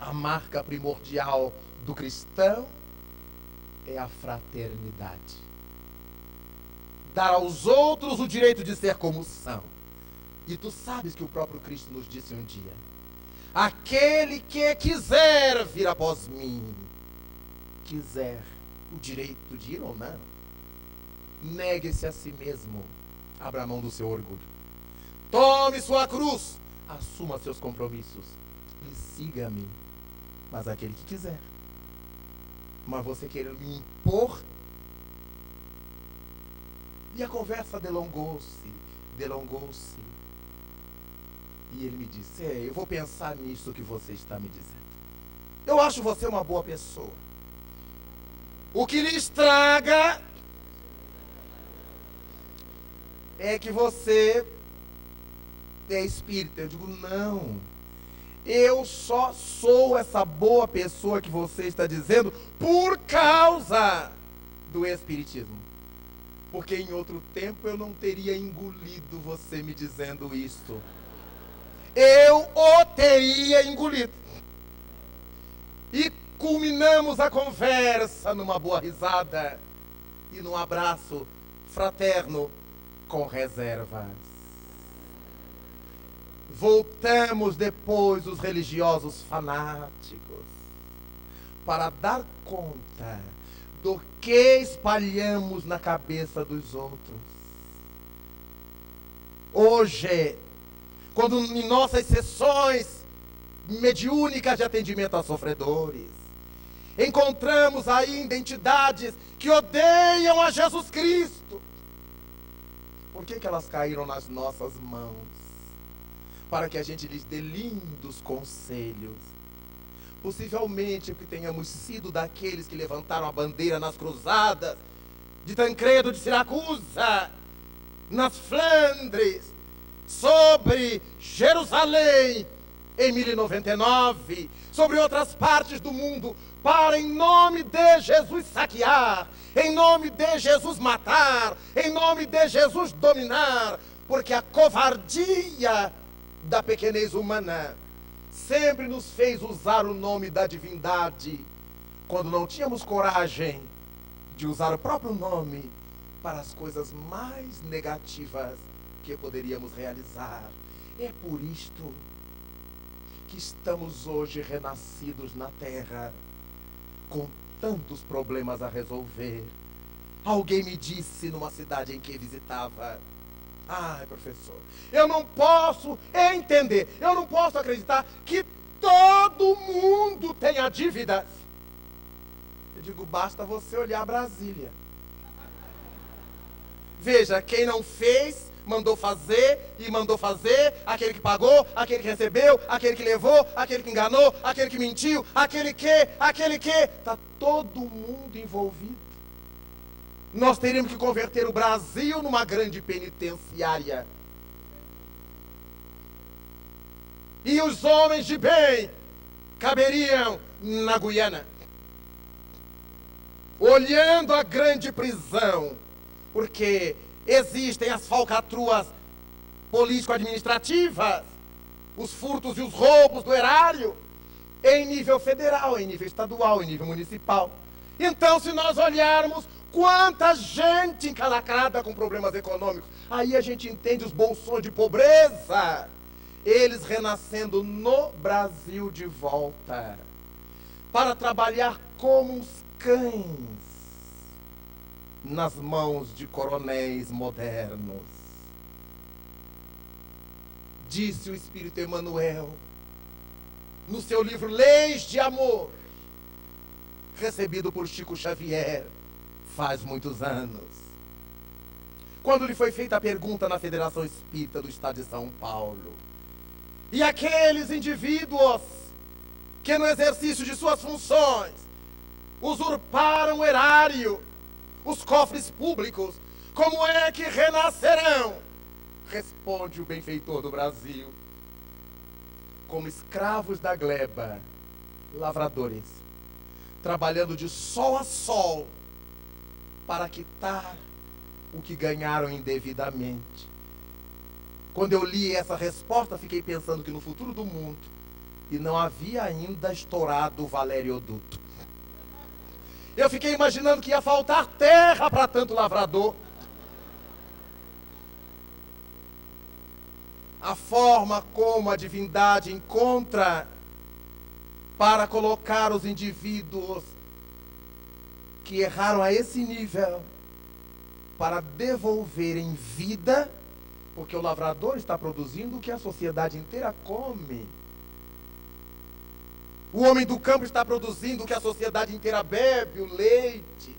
Speaker 2: A marca primordial do cristão é a fraternidade. Dar aos outros o direito de ser como são. E tu sabes que o próprio Cristo nos disse um dia: aquele que quiser vir após mim, quiser o direito de ir ou não, negue-se a si mesmo, abra mão do seu orgulho, tome sua cruz, assuma seus compromissos e siga-me. Mas aquele que quiser. Mas você querer me impor. E a conversa delongou-se. E ele me disse: eu vou pensar nisso que você está me dizendo. Eu acho você uma boa pessoa. O que lhe estraga é que você é espírita. Eu digo: não. Eu só sou essa boa pessoa que você está dizendo por causa do espiritismo. Porque em outro tempo eu não teria engolido você me dizendo isso. Eu o teria engolido. E culminamos a conversa numa boa risada e num abraço fraterno com reservas. Voltamos depois, os religiosos fanáticos, para dar conta do que espalhamos na cabeça dos outros. Hoje, quando em nossas sessões mediúnicas de atendimento a sofredores, encontramos ainda entidades que odeiam a Jesus Cristo, por que elas caíram nas nossas mãos? Para que a gente lhes dê lindos conselhos. Possivelmente porque tenhamos sido daqueles que levantaram a bandeira nas cruzadas de Tancredo de Siracusa, nas Flandres, sobre Jerusalém em 1099, sobre outras partes do mundo, para em nome de Jesus saquear, em nome de Jesus matar, em nome de Jesus dominar, porque a covardia da pequenez humana sempre nos fez usar o nome da divindade, quando não tínhamos coragem de usar o próprio nome para as coisas mais negativas que poderíamos realizar. É por isto que estamos hoje renascidos na terra, com tantos problemas a resolver. Alguém me disse numa cidade em que visitava: ai, professor, eu não posso entender, eu não posso acreditar que todo mundo tenha dívidas. Eu digo: basta você olhar Brasília. Veja, quem não fez, mandou fazer, e mandou fazer, aquele que pagou, aquele que recebeu, aquele que levou, aquele que enganou, aquele que mentiu, aquele que, está todo mundo envolvido. Nós teríamos que converter o Brasil numa grande penitenciária. E os homens de bem caberiam na Guiana, olhando a grande prisão, porque existem as falcatruas político-administrativas, os furtos e os roubos do erário, em nível federal, em nível estadual, em nível municipal. Então, se nós olharmos quanta gente encalacrada com problemas econômicos, aí a gente entende os bolsões de pobreza, eles renascendo no Brasil de volta, para trabalhar como uns cães nas mãos de coronéis modernos. Disse o Espírito Emmanuel no seu livro Leis de Amor, recebido por Chico Xavier faz muitos anos, quando lhe foi feita a pergunta na Federação Espírita do Estado de São Paulo: e aqueles indivíduos que no exercício de suas funções usurparam o erário, os cofres públicos, como é que renascerão? Responde o benfeitor do Brasil: como escravos da gleba, lavradores, trabalhando de sol a sol para quitar o que ganharam indevidamente. Quando eu li essa resposta, fiquei pensando que no futuro do mundo, e não havia ainda estourado o Valerioduto. Eu fiquei imaginando que ia faltar terra para tanto lavrador. A forma como a divindade encontra para colocar os indivíduos que erraram a esse nível para devolverem vida, porque o lavrador está produzindo o que a sociedade inteira come. O homem do campo está produzindo o que a sociedade inteira bebe, o leite.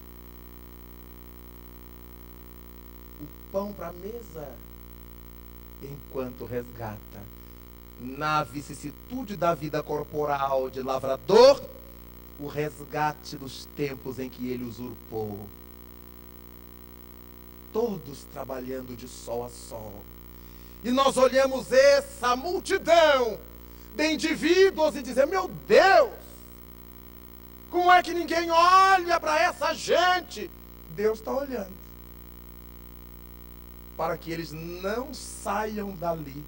Speaker 2: O pão para a mesa, enquanto resgata, na vicissitude da vida corporal de lavrador, o resgate dos tempos em que ele usurpou. Todos trabalhando de sol a sol. E nós olhamos essa multidão de indivíduos e dizemos: meu Deus, como é que ninguém olha para essa gente? Deus está olhando para que eles não saiam dali,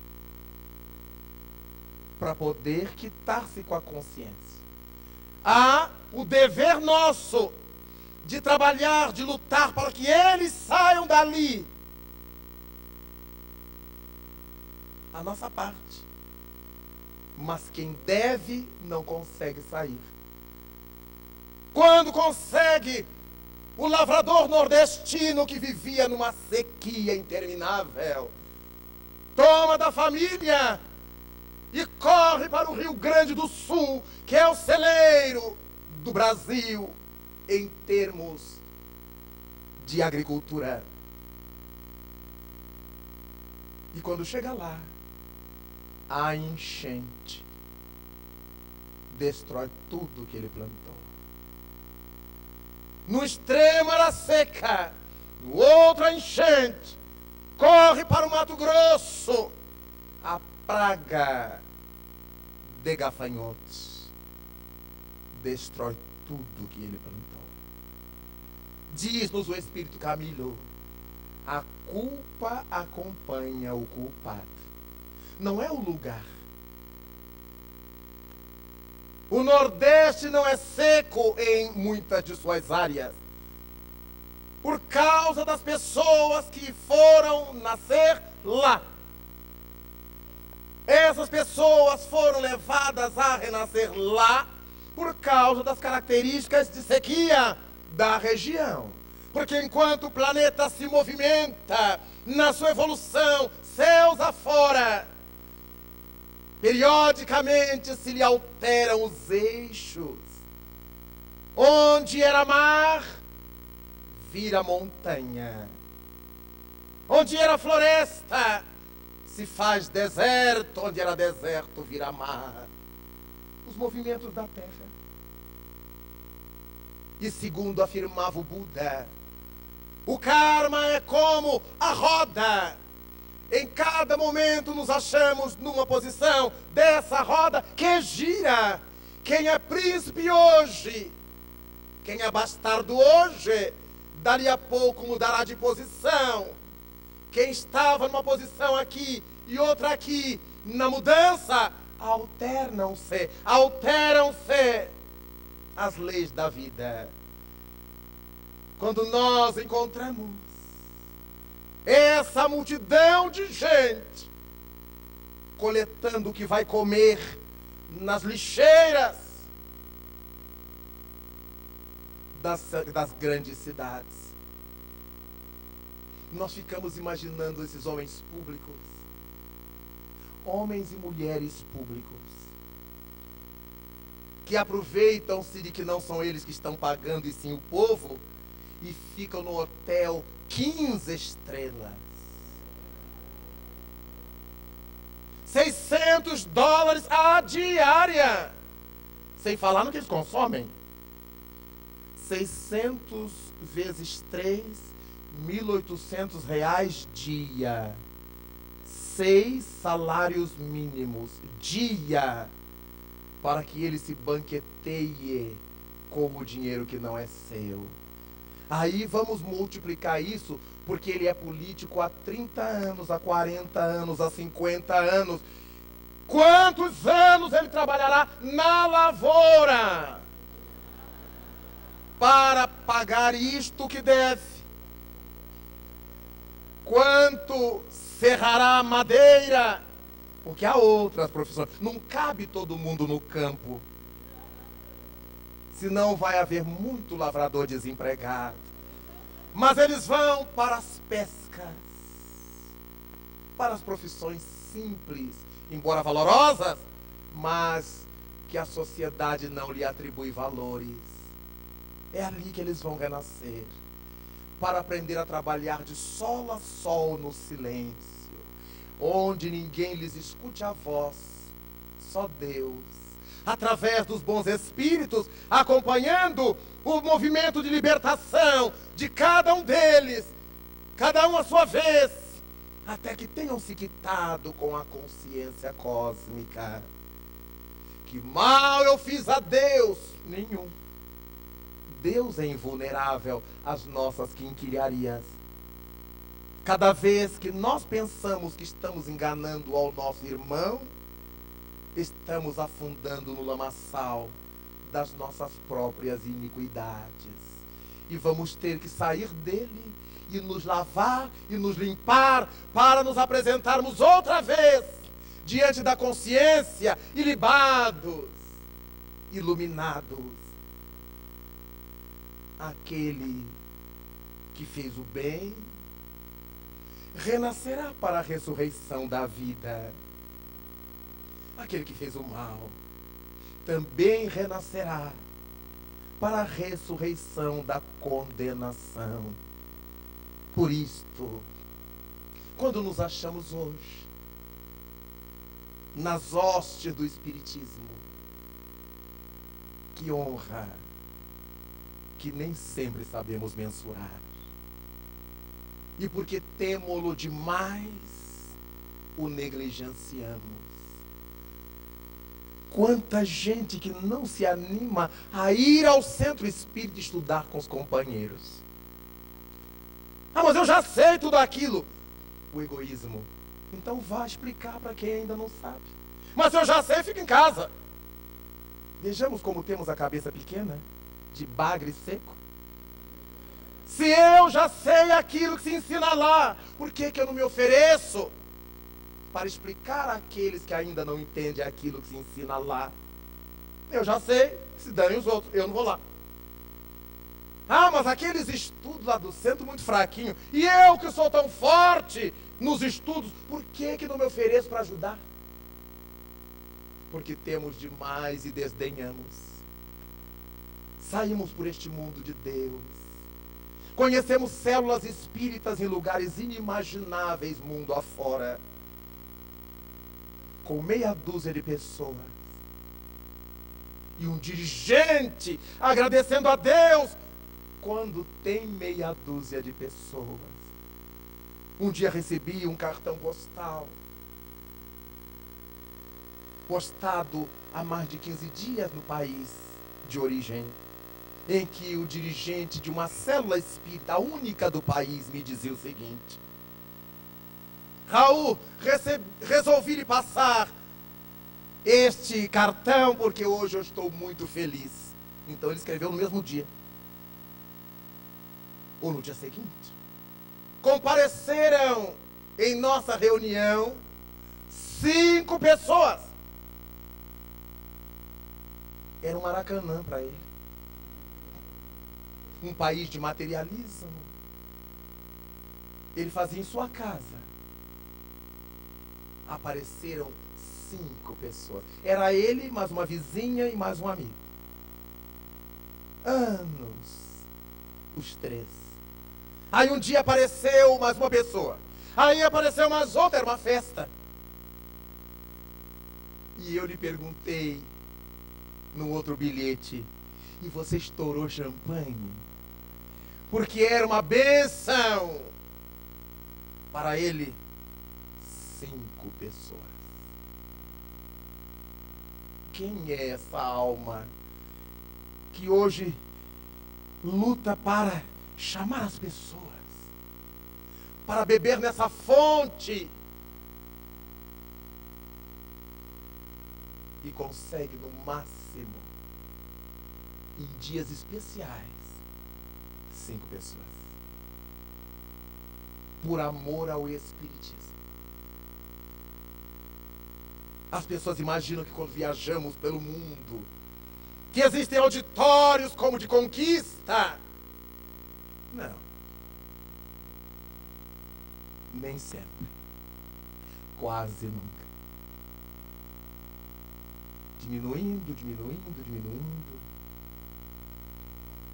Speaker 2: para poder quitar-se com a consciência. Há o dever nosso de trabalhar, de lutar para que eles saiam dali. A nossa parte. Mas quem deve não consegue sair. Quando consegue, o lavrador nordestino que vivia numa sequia interminável, toma da família e corre para o Rio Grande do Sul, que é o celeiro do Brasil em termos de agricultura. E quando chega lá, a enchente destrói tudo que ele plantou. No extremo era seca, no outro a enchente. Corre para o Mato Grosso, a praga de gafanhotos destrói tudo que ele plantou. Diz-nos o Espírito Camilo: a culpa acompanha o culpado. Não é o lugar. O Nordeste não é seco em muitas de suas áreas, por causa das pessoas que foram nascer lá. Essas pessoas foram levadas a renascer lá por causa das características de sequia da região. Porque enquanto o planeta se movimenta na sua evolução, céus afora, periodicamente se lhe alteram os eixos. Onde era mar, vira montanha. Onde era floresta, se faz deserto. Onde era deserto, vira mar. Os movimentos da terra. E segundo afirmava o Buda, o karma é como a roda. Em cada momento nos achamos numa posição dessa roda que gira. Quem é príncipe hoje, quem é bastardo hoje, dali a pouco mudará de posição. Quem estava numa posição aqui e outra aqui, na mudança, alternam-se as leis da vida. Quando nós encontramos essa multidão de gente coletando o que vai comer nas lixeiras das grandes cidades, nós ficamos imaginando esses homens públicos, homens e mulheres públicos, que aproveitam-se de que não são eles que estão pagando e sim o povo, e ficam no hotel 15 estrelas. $600 a diária. Sem falar no que eles consomem. 600 vezes 3, R$1.800 dia. 6 salários mínimos dia. Para que ele se banqueteie com o dinheiro que não é seu. Aí vamos multiplicar isso, porque ele é político há 30 anos, há 40 anos, há 50 anos. Quantos anos ele trabalhará na lavoura para pagar isto que deve? Quanto serrará madeira? Porque há outras profissões. Não cabe todo mundo no campo. Senão vai haver muito lavrador desempregado. Mas eles vão para as pescas, para as profissões simples, embora valorosas, mas que a sociedade não lhe atribui valores. É ali que eles vão renascer, para aprender a trabalhar de sol a sol no silêncio, onde ninguém lhes escute a voz, só Deus, através dos bons espíritos, acompanhando o movimento de libertação de cada um deles, cada um à sua vez, até que tenham se quitado com a consciência cósmica. Que mal eu fiz a Deus? Nenhum. Deus é invulnerável às nossas quinquilharias. Cada vez que nós pensamos que estamos enganando ao nosso irmão, estamos afundando no lamaçal das nossas próprias iniquidades. E vamos ter que sair dele e nos lavar e nos limpar para nos apresentarmos outra vez diante da consciência, ilibados, iluminados. Aquele que fez o bem renascerá para a ressurreição da vida. Aquele que fez o mal também renascerá para a ressurreição da condenação. Por isto, quando nos achamos hoje nas hostes do Espiritismo, que honra que nem sempre sabemos mensurar. E porque temo-lo demais, o negligenciamos. Quanta gente que não se anima a ir ao centro espírita estudar com os companheiros. Ah, mas eu já sei tudo aquilo. O egoísmo. Então vá explicar para quem ainda não sabe. Mas eu já sei, fica em casa. Vejamos como temos a cabeça pequena, de bagre seco. Se eu já sei aquilo que se ensina lá, por que eu não me ofereço para explicar àqueles que ainda não entendem aquilo que se ensina lá? Eu já sei, se danem os outros, eu não vou lá. Ah, mas aqueles estudos lá do centro muito fraquinho, e eu que sou tão forte nos estudos, por que não me ofereço para ajudar? Porque temos demais e desdenhamos. Saímos por este mundo de Deus. Conhecemos células espíritas em lugares inimagináveis mundo afora. Com meia dúzia de pessoas. E um dirigente agradecendo a Deus quando tem meia dúzia de pessoas. Um dia recebi um cartão postal, postado há mais de 15 dias no país de origem, em que o dirigente de uma célula espírita, a única do país, me dizia o seguinte: Raul, resolvi lhe passar este cartão porque hoje eu estou muito feliz. Então ele escreveu no mesmo dia, ou no dia seguinte. Compareceram em nossa reunião 5 pessoas. Era um Maracanã para ele. Um país de materialismo. Ele fazia em sua casa. Apareceram 5 pessoas. Era ele, mais uma vizinha e mais um amigo. Anos. Os 3. Aí um dia apareceu mais uma pessoa. Aí apareceu mais outra, era uma festa. E eu lhe perguntei no outro bilhete: e você estourou champanhe? Porque era uma bênção. Para ele, 5 pessoas. Quem é essa alma que hoje luta para chamar as pessoas para beber nessa fonte e consegue no máximo, em dias especiais, 5 pessoas. Por amor ao Espiritismo. As pessoas imaginam que quando viajamos pelo mundo, que existem auditórios como de conquista. Não. Nem sempre. Quase nunca. Diminuindo.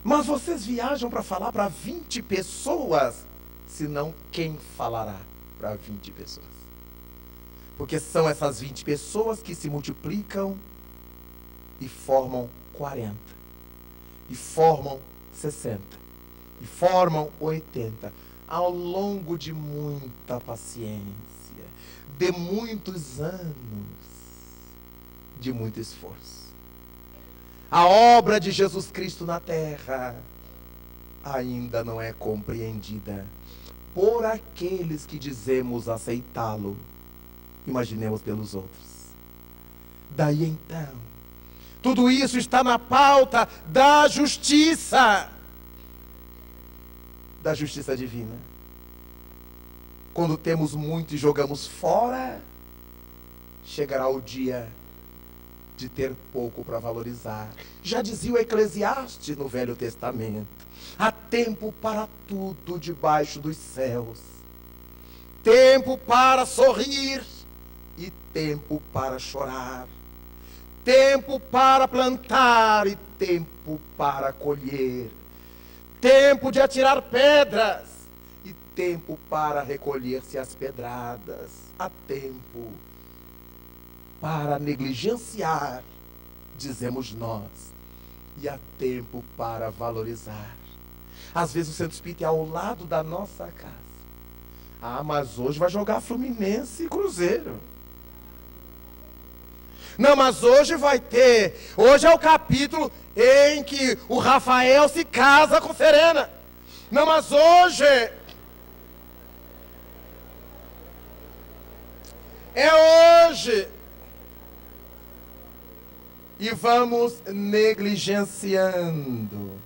Speaker 2: Mas vocês viajam para falar para 20 pessoas, senão quem falará para 20 pessoas? Porque são essas 20 pessoas que se multiplicam e formam 40, e formam 60, e formam 80, ao longo de muita paciência, de muitos anos, de muito esforço. A obra de Jesus Cristo na terra ainda não é compreendida por aqueles que dizemos aceitá-lo. Imaginemos pelos outros. Daí então, tudo isso está na pauta da justiça divina. Quando temos muito e jogamos fora, chegará o dia de ter pouco para valorizar. Já dizia o Eclesiastes no Velho Testamento: há tempo para tudo debaixo dos céus, tempo para sorrir e tempo para chorar, tempo para plantar e tempo para colher, tempo de atirar pedras e tempo para recolher-se as pedradas, há tempo para negligenciar, dizemos nós, e há tempo para valorizar. Às vezes o Centro Espírita é ao lado da nossa casa. Ah, mas hoje vai jogar Fluminense e Cruzeiro. Não, mas hoje vai ter. Hoje é o capítulo em que o Rafael se casa com Serena. Não, mas hoje é hoje. E vamos negligenciando.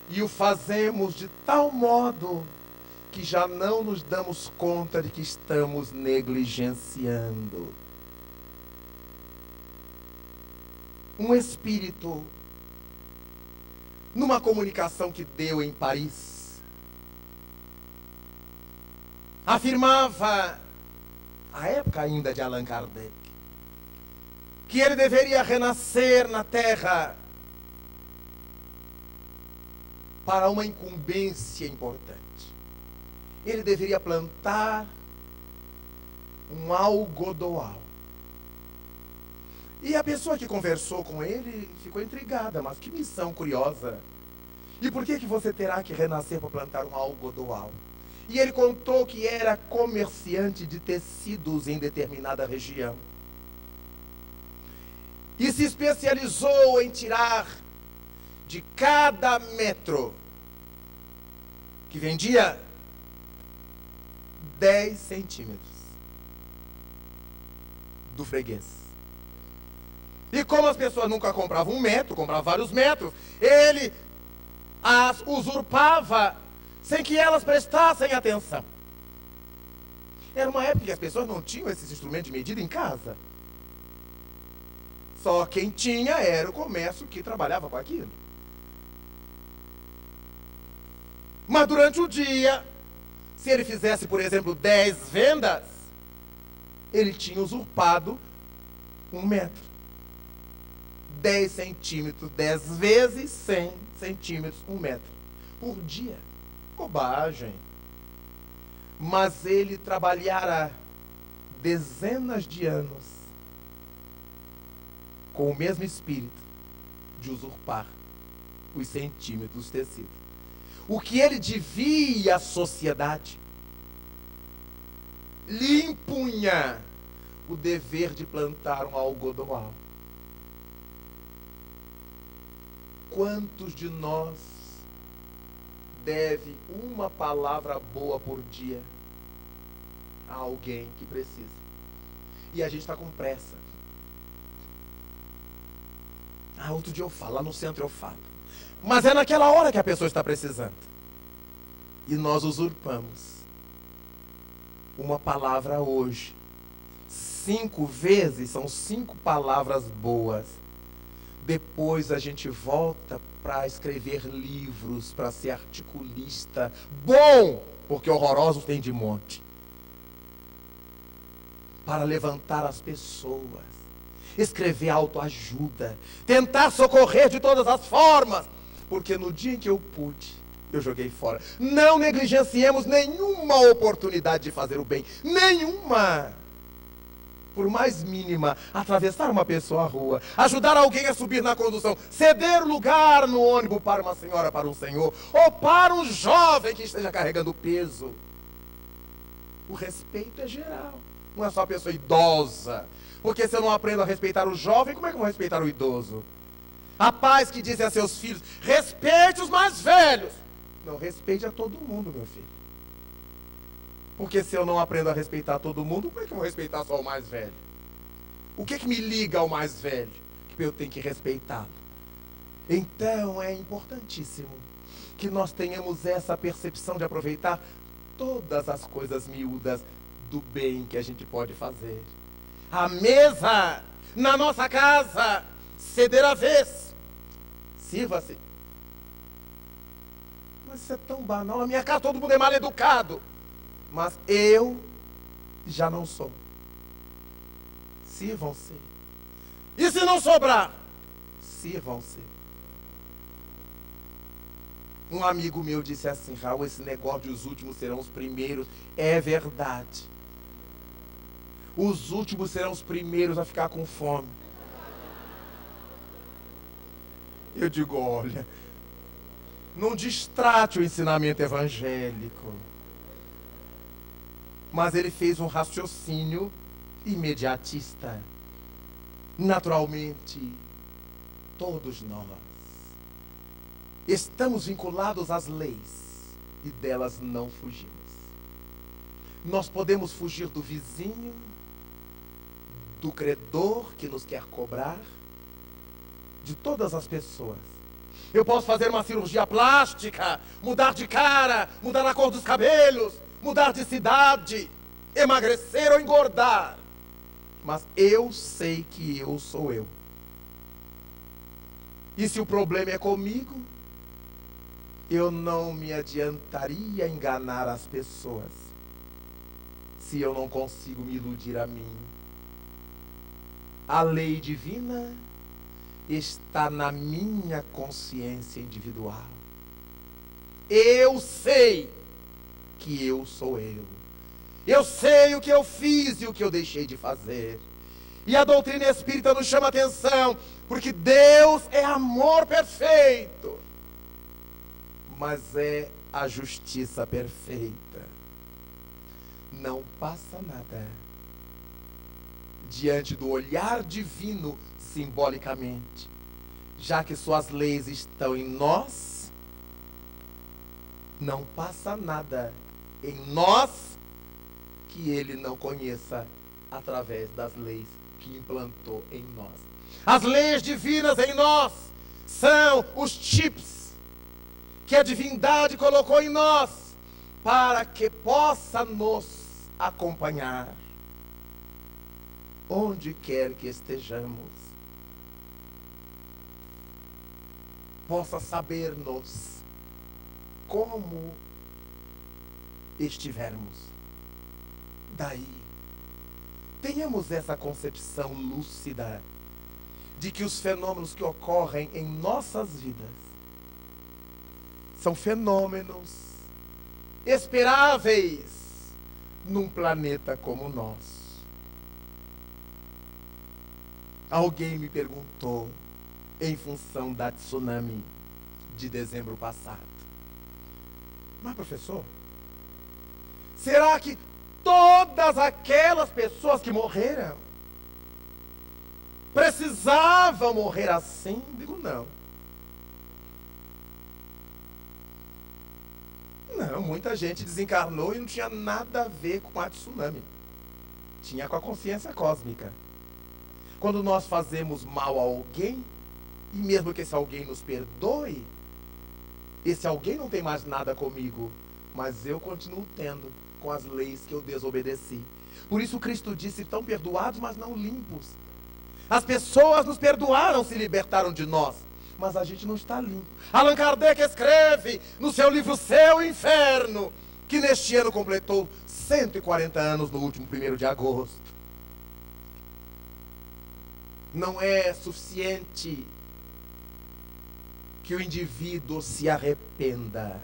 Speaker 2: E o fazemos de tal modo que já não nos damos conta de que estamos negligenciando. Um espírito, numa comunicação que deu em Paris, afirmava, à época ainda de Allan Kardec, que ele deveria renascer na Terra para uma incumbência importante. Ele deveria plantar um algodoal. E a pessoa que conversou com ele ficou intrigada, mas que missão curiosa. E por que você terá que renascer para plantar um algodoal? E ele contou que era comerciante de tecidos em determinada região. E se especializou em tirar de cada metro que vendia 10 centímetros do freguês. E como as pessoas nunca compravam 1 metro, compravam vários metros, ele as usurpava sem que elas prestassem atenção. Era uma época que as pessoas não tinham esses instrumentos de medida em casa. Só quem tinha era o comércio que trabalhava com aquilo. Mas durante o dia, se ele fizesse, por exemplo, 10 vendas, ele tinha usurpado 1 metro. 10 centímetros, 10 vezes 100 centímetros, 1 metro. Por dia. Bobagem. Mas ele trabalhara dezenas de anos com o mesmo espírito de usurpar os centímetros do tecido. O que ele devia à sociedade lhe impunha o dever de plantar um algodoal. Quantos de nós deve uma palavra boa por dia a alguém que precisa? E a gente está com pressa. Outro dia eu falo, lá no centro eu falo. Mas é naquela hora que a pessoa está precisando. E nós usurpamos uma palavra hoje. 5 vezes, são 5 palavras boas. Depois a gente volta para escrever livros, para ser articulista. Bom, porque horrorosos tem de monte. Para levantar as pessoas. Escrever autoajuda. Tentar socorrer de todas as formas. Porque no dia em que eu pude, eu joguei fora. Não negligenciemos nenhuma oportunidade de fazer o bem. Nenhuma. Por mais mínima, atravessar uma pessoa à rua, ajudar alguém a subir na condução, ceder lugar no ônibus para uma senhora, para um senhor, ou para um jovem que esteja carregando peso. O respeito é geral, não é só a pessoa idosa. Porque se eu não aprendo a respeitar o jovem, como é que eu vou respeitar o idoso? Há pais que dizem a seus filhos, respeite os mais velhos. Não, respeite a todo mundo, meu filho. Porque se eu não aprendo a respeitar todo mundo, como é que eu vou respeitar só o mais velho? O que me liga ao mais velho? Que eu tenho que respeitá-lo. Então é importantíssimo que nós tenhamos essa percepção de aproveitar todas as coisas miúdas do bem que a gente pode fazer. A mesa na nossa casa, ceder a vez. Sirva-se. Mas isso é tão banal. Na minha casa todo mundo é mal educado. Mas eu já não sou. Sirvam-se. E se não sobrar? Sirvam-se. Um amigo meu disse assim, Raul, esse negócio de os últimos serão os primeiros. É verdade. Os últimos serão os primeiros a ficar com fome. Eu digo, olha, não distrate o ensinamento evangélico. Mas ele fez um raciocínio imediatista. Naturalmente, todos nós estamos vinculados às leis e delas não fugimos. Nós podemos fugir do vizinho, do credor que nos quer cobrar, de todas as pessoas. Eu posso fazer uma cirurgia plástica, mudar de cara, mudar a cor dos cabelos, mudar de cidade, emagrecer ou engordar. Mas eu sei que eu sou eu. E se o problema é comigo, eu não me adiantaria enganar as pessoas, se eu não consigo me iludir a mim. A lei divina está na minha consciência individual. Eu sei que eu sou eu. Eu sei o que eu fiz e o que eu deixei de fazer. E a doutrina espírita nos chama a atenção, porque Deus é amor perfeito, mas é a justiça perfeita. Não passa nada diante do olhar divino, simbolicamente, já que suas leis estão em nós. Não passa nada em nós que ele não conheça através das leis que implantou em nós. As leis divinas em nós são os chips que a divindade colocou em nós para que possa nos acompanhar onde quer que estejamos, possa saber-nos como estivermos. Daí, tenhamos essa concepção lúcida de que os fenômenos que ocorrem em nossas vidas são fenômenos esperáveis num planeta como o nosso. Alguém me perguntou, em função da tsunami de dezembro passado, mas professor, será que todas aquelas pessoas que morreram precisavam morrer assim? Digo, não. Não, muita gente desencarnou e não tinha nada a ver com a tsunami. Tinha com a consciência cósmica. Quando nós fazemos mal a alguém, e mesmo que esse alguém nos perdoe, esse alguém não tem mais nada comigo, mas eu continuo tendo com as leis que eu desobedeci. Por isso Cristo disse: estão perdoados, mas não limpos. As pessoas nos perdoaram, se libertaram de nós, mas a gente não está limpo. Allan Kardec escreve no seu livro Céu e Inferno, que neste ano completou 140 anos no último 1º de agosto. Não é suficiente que o indivíduo se arrependa.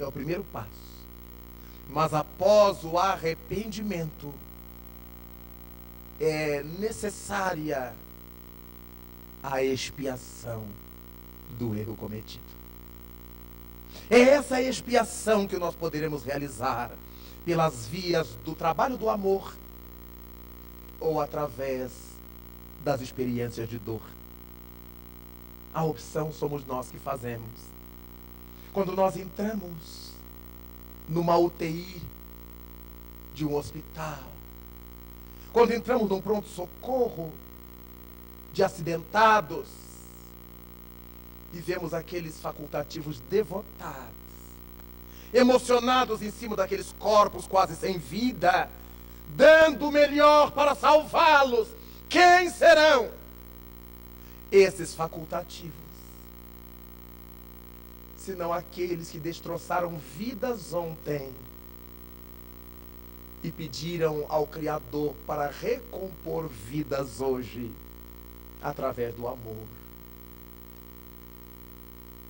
Speaker 2: É o primeiro passo. Mas após o arrependimento, é necessária a expiação do erro cometido. É essa expiação que nós poderemos realizar pelas vias do trabalho do amor ou através das experiências de dor. A opção somos nós que fazemos. Quando nós entramos numa UTI de um hospital, quando entramos num pronto-socorro de acidentados e vemos aqueles facultativos devotados, emocionados em cima daqueles corpos quase sem vida, dando o melhor para salvá-los, quem serão esses facultativos? Senão aqueles que destroçaram vidas ontem e pediram ao Criador para recompor vidas hoje através do amor.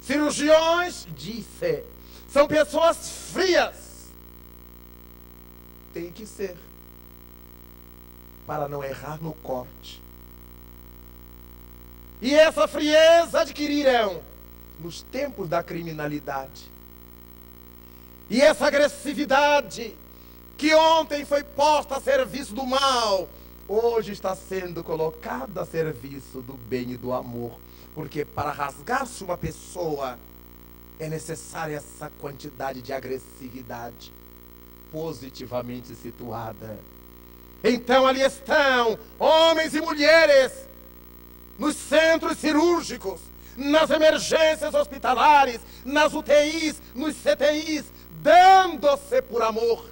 Speaker 2: Cirurgiões, disse, são pessoas frias. Tem que ser, para não errar no corte. E essa frieza adquirirão nos tempos da criminalidade. E essa agressividade que ontem foi posta a serviço do mal, hoje está sendo colocada a serviço do bem e do amor. Porque para rasgar-se uma pessoa é necessária essa quantidade de agressividade positivamente situada. Então ali estão homens e mulheres nos centros cirúrgicos, nas emergências hospitalares, nas UTIs, nos CTIs, dando-se por amor,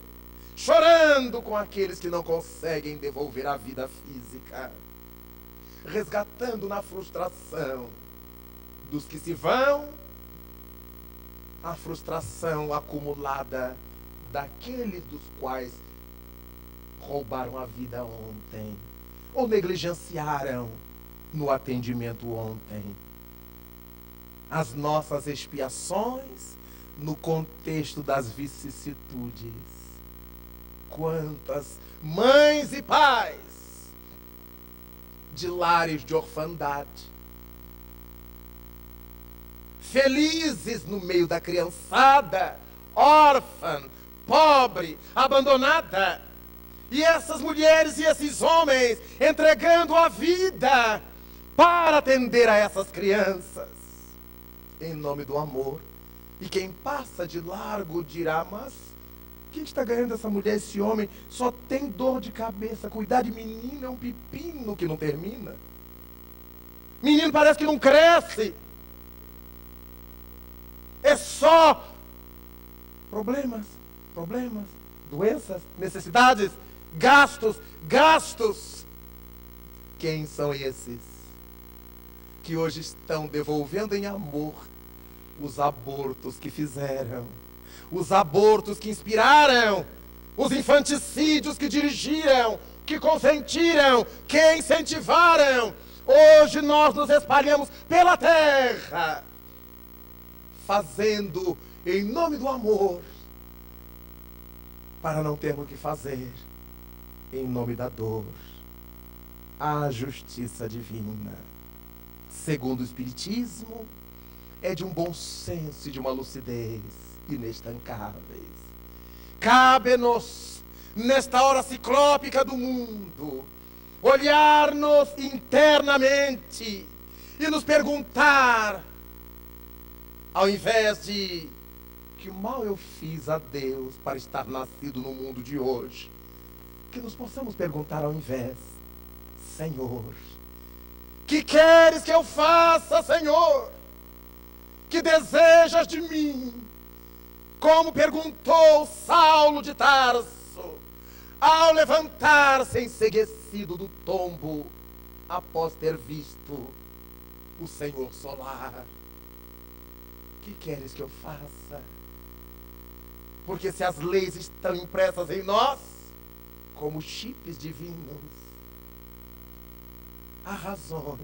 Speaker 2: chorando com aqueles que não conseguem devolver a vida física, resgatando na frustração dos que se vão, a frustração acumulada daqueles dos quais roubaram a vida ontem, ou negligenciaram no atendimento ontem. As nossas expiações no contexto das vicissitudes. Quantas mães e pais de lares de orfandade, felizes no meio da criançada, órfã, pobre, abandonada, e essas mulheres e esses homens entregando a vida para atender a essas crianças, em nome do amor. E quem passa de largo dirá: mas quem está ganhando essa mulher, esse homem? Só tem dor de cabeça. Cuidar de menino é um pepino que não termina. Menino parece que não cresce. É só problemas, doenças, necessidades, gastos. Quem são esses que hoje estão devolvendo em amor os abortos que fizeram, os abortos que inspiraram, os infanticídios que dirigiram, que consentiram, que incentivaram? Hoje nós nos espalhamos pela terra, fazendo em nome do amor, para não termos que fazer em nome da dor. A justiça divina, segundo o Espiritismo, é de um bom senso e de uma lucidez inestancáveis. Cabe-nos, nesta hora ciclópica do mundo, olhar-nos internamente e nos perguntar, ao invés de que mal eu fiz a Deus para estar nascido no mundo de hoje. Que nos possamos perguntar ao invés: Senhor, que queres que eu faça, Senhor? Que desejas de mim? Como perguntou Saulo de Tarso, ao levantar-se enceguecido do tombo, após ter visto o Senhor solar. Que queres que eu faça? Porque se as leis estão impressas em nós, como chips divinos, há razões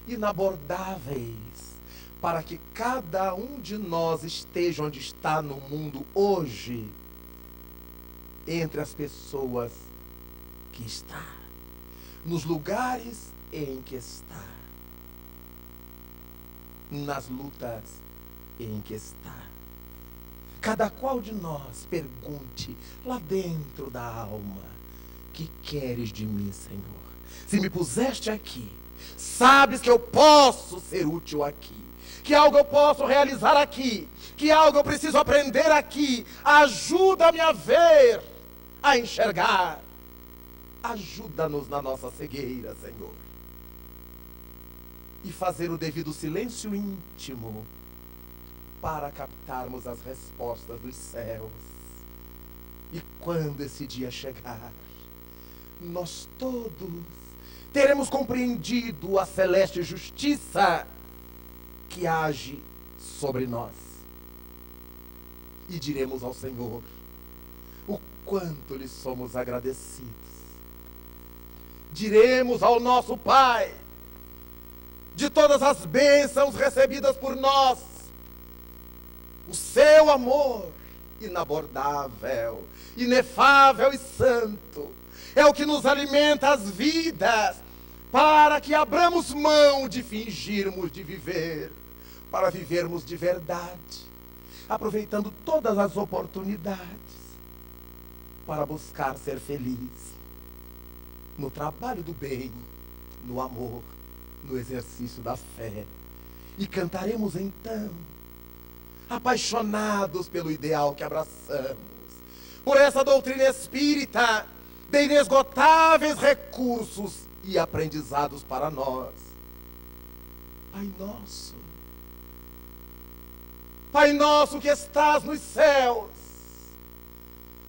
Speaker 2: inabordáveis para que cada um de nós esteja onde está no mundo hoje, entre as pessoas que está, nos lugares em que está, nas lutas em que está. Cada qual de nós pergunte lá dentro da alma: que queres de mim, Senhor? Se me puseste aqui, sabes que eu posso ser útil aqui, que algo eu posso realizar aqui, que algo eu preciso aprender aqui. Ajuda-me a ver, a enxergar. Ajuda-nos na nossa cegueira, Senhor. E fazer o devido silêncio íntimo para captarmos as respostas dos céus. E quando esse dia chegar, nós todos teremos compreendido a celeste justiça que age sobre nós. E diremos ao Senhor o quanto lhe somos agradecidos. Diremos ao nosso Pai de todas as bênçãos recebidas por nós, o seu amor inabordável, inefável e santo, é o que nos alimenta as vidas, para que abramos mão de fingirmos de viver, para vivermos de verdade, aproveitando todas as oportunidades, para buscar ser feliz, no trabalho do bem, no amor, no exercício da fé. E cantaremos então, apaixonados pelo ideal que abraçamos, por essa doutrina espírita de inesgotáveis recursos e aprendizados para nós. Pai nosso que estás nos céus,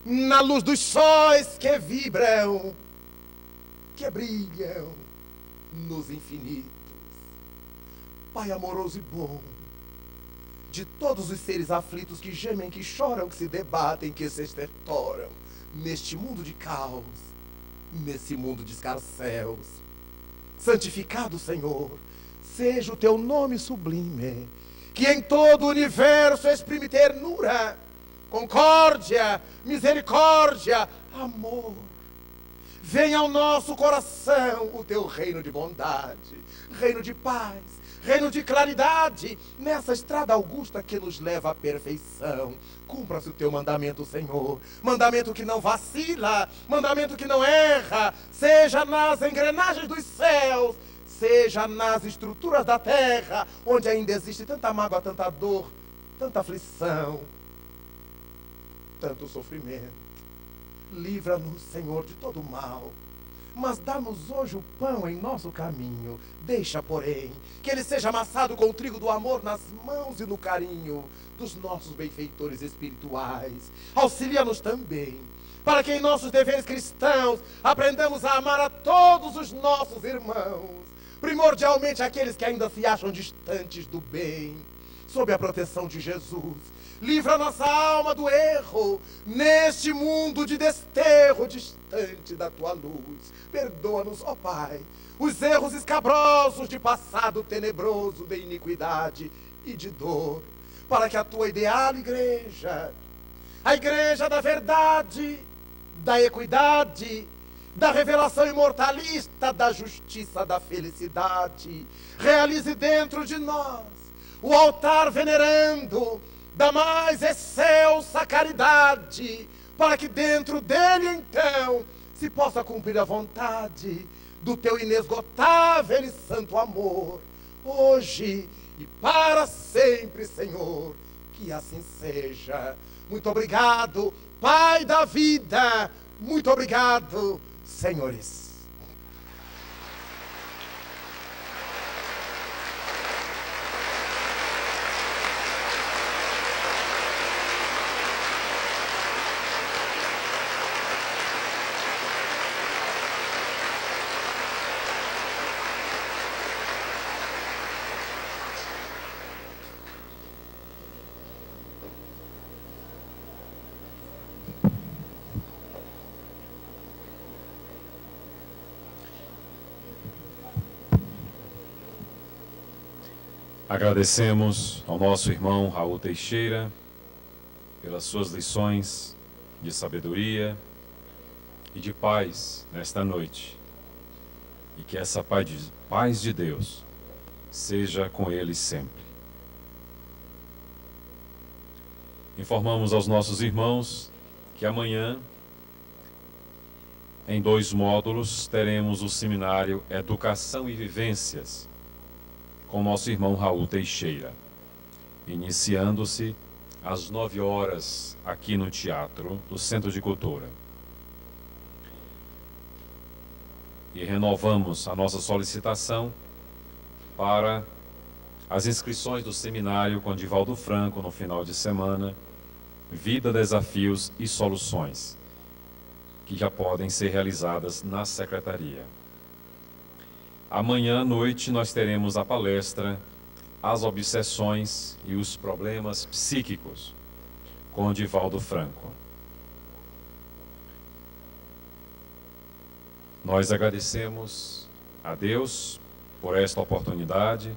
Speaker 2: na luz dos sóis que vibram, que brilham nos infinitos, Pai amoroso e bom, de todos os seres aflitos que gemem, que choram, que se debatem, que se estertoram neste mundo de caos, nesse mundo de escarcéus, santificado, Senhor, seja o teu nome sublime, que em todo o universo exprime ternura, concórdia, misericórdia, amor. Venha ao nosso coração o teu reino de bondade, reino de paz, reino de claridade, nessa estrada augusta que nos leva à perfeição. Cumpra-se o teu mandamento, Senhor, mandamento que não vacila, mandamento que não erra, seja nas engrenagens dos céus, seja nas estruturas da terra, onde ainda existe tanta mágoa, tanta dor, tanta aflição, tanto sofrimento. Livra-nos, Senhor, de todo mal, mas dá-nos hoje o pão em nosso caminho. Deixa, porém, que ele seja amassado com o trigo do amor nas mãos e no carinho dos nossos benfeitores espirituais. Auxilia-nos também, para que em nossos deveres cristãos aprendamos a amar a todos os nossos irmãos, primordialmente aqueles que ainda se acham distantes do bem. Sob a proteção de Jesus, livra nossa alma do erro, neste mundo de desterro, distante da tua luz. Perdoa-nos, ó Pai, os erros escabrosos de passado tenebroso, de iniquidade e de dor, para que a tua ideal igreja, a igreja da verdade, da equidade, da revelação imortalista, da justiça, da felicidade, realize dentro de nós o altar venerando da mais excelsa caridade, para que dentro dele então se possa cumprir a vontade do teu inesgotável e santo amor, hoje e para sempre, Senhor, que assim seja. Muito obrigado, Pai da vida. Muito obrigado, senhores.
Speaker 1: Agradecemos ao nosso irmão Raul Teixeira pelas suas lições de sabedoria e de paz nesta noite. E que essa paz de Deus seja com ele sempre. Informamos aos nossos irmãos que amanhã, em 2 módulos, teremos o seminário Educação e Vivências, com nosso irmão Raul Teixeira, iniciando-se às 9 horas aqui no Teatro do Centro de Cultura. E renovamos a nossa solicitação para as inscrições do seminário com Divaldo Franco no final de semana, Vida, Desafios e Soluções, que já podem ser realizadas na secretaria. Amanhã à noite nós teremos a palestra As Obsessões e os Problemas Psíquicos, com Divaldo Franco. Nós agradecemos a Deus por esta oportunidade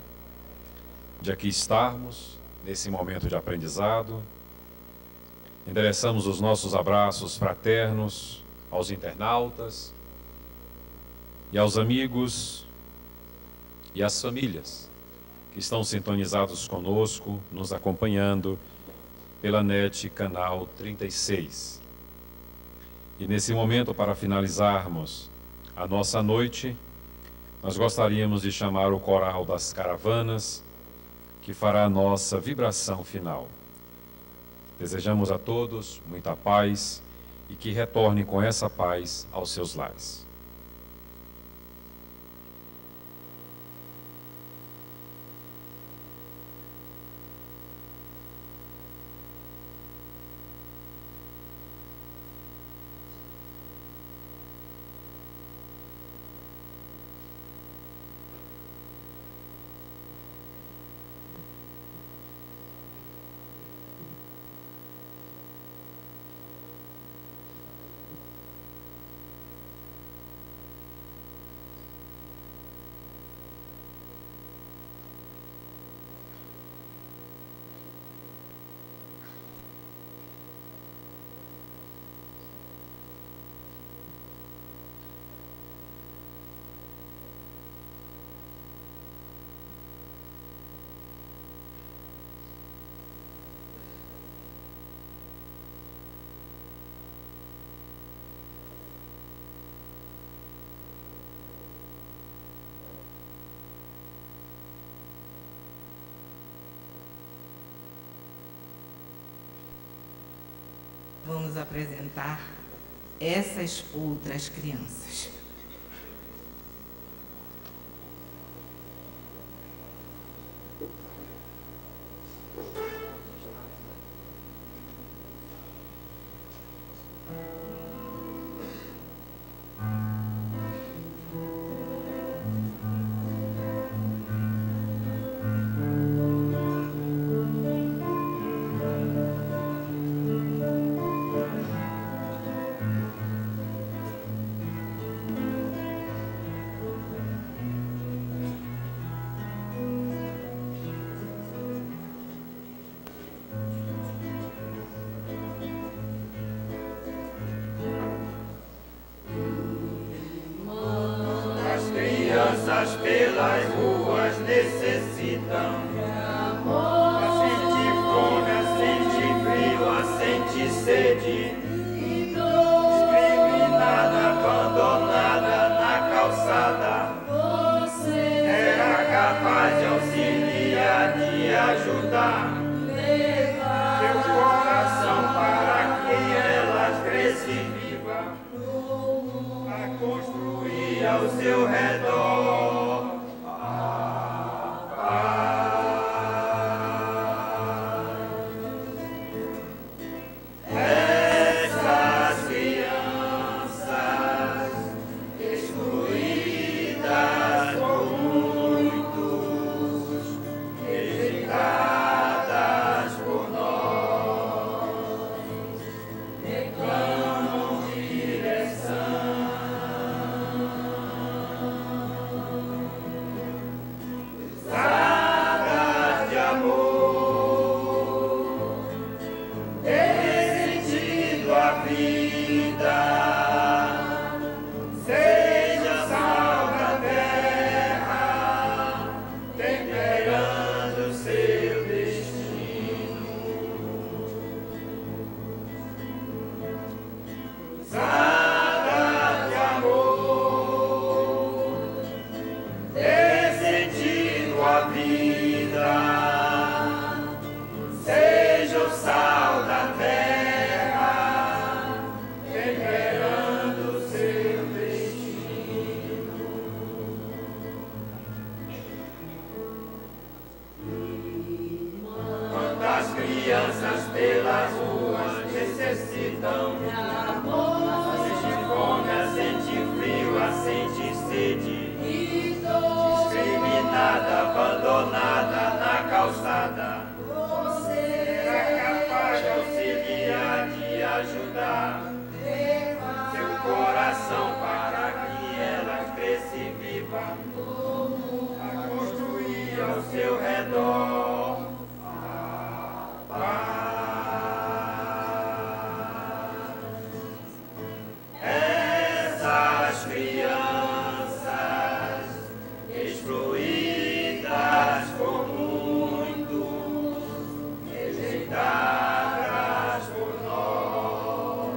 Speaker 1: de aqui estarmos nesse momento de aprendizado. Endereçamos os nossos abraços fraternos aos internautas e aos amigos e às famílias que estão sintonizados conosco, nos acompanhando pela NET Canal 36. E nesse momento, para finalizarmos a nossa noite, nós gostaríamos de chamar o Coral das Caravanas, que fará a nossa vibração final. Desejamos a todos muita paz e que retornem com essa paz aos seus lares.
Speaker 3: Vamos apresentar essas outras crianças.
Speaker 4: Crianças pelas ruas necessitam amor. Sente fome, sente frio, sente sede. Discriminada, abandonada na calçada. Era capaz de auxiliar, de ajudar. parede, discriminada, abandonada na calçada. Será capaz de auxiliar, de ajudar seu coração para que ela cresça e viva, a construir ao seu redor a paz. Essas crianças excluídas por muitos, rejeitadas por nós,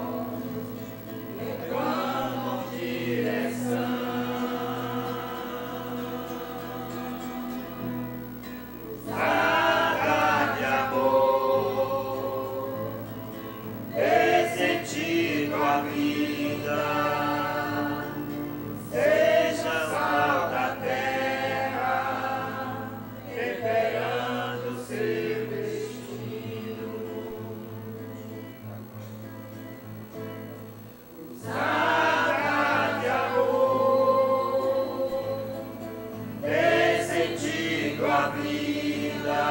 Speaker 4: reclamam direção. Usada de amor, dê sentido à vida, seja sal da terra, temperando seu destino. Usada de amor, dê sentido à vida,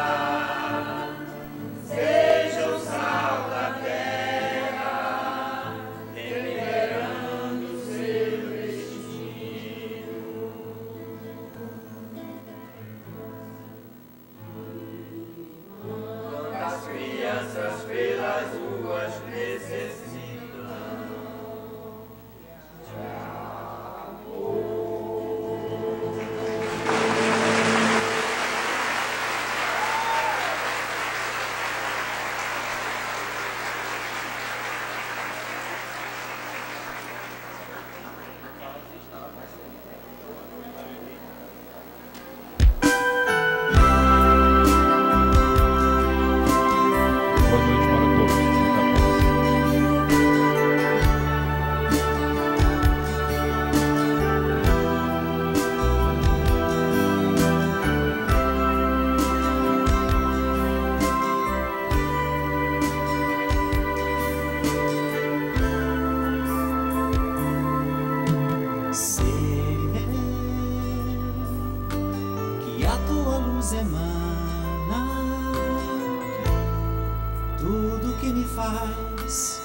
Speaker 4: seja o sal da terra, temperando seu destino. As crianças pelas ruas necessitam de amor.
Speaker 1: Boa noite para todos.
Speaker 5: Sei que a tua luz emana tudo que me faz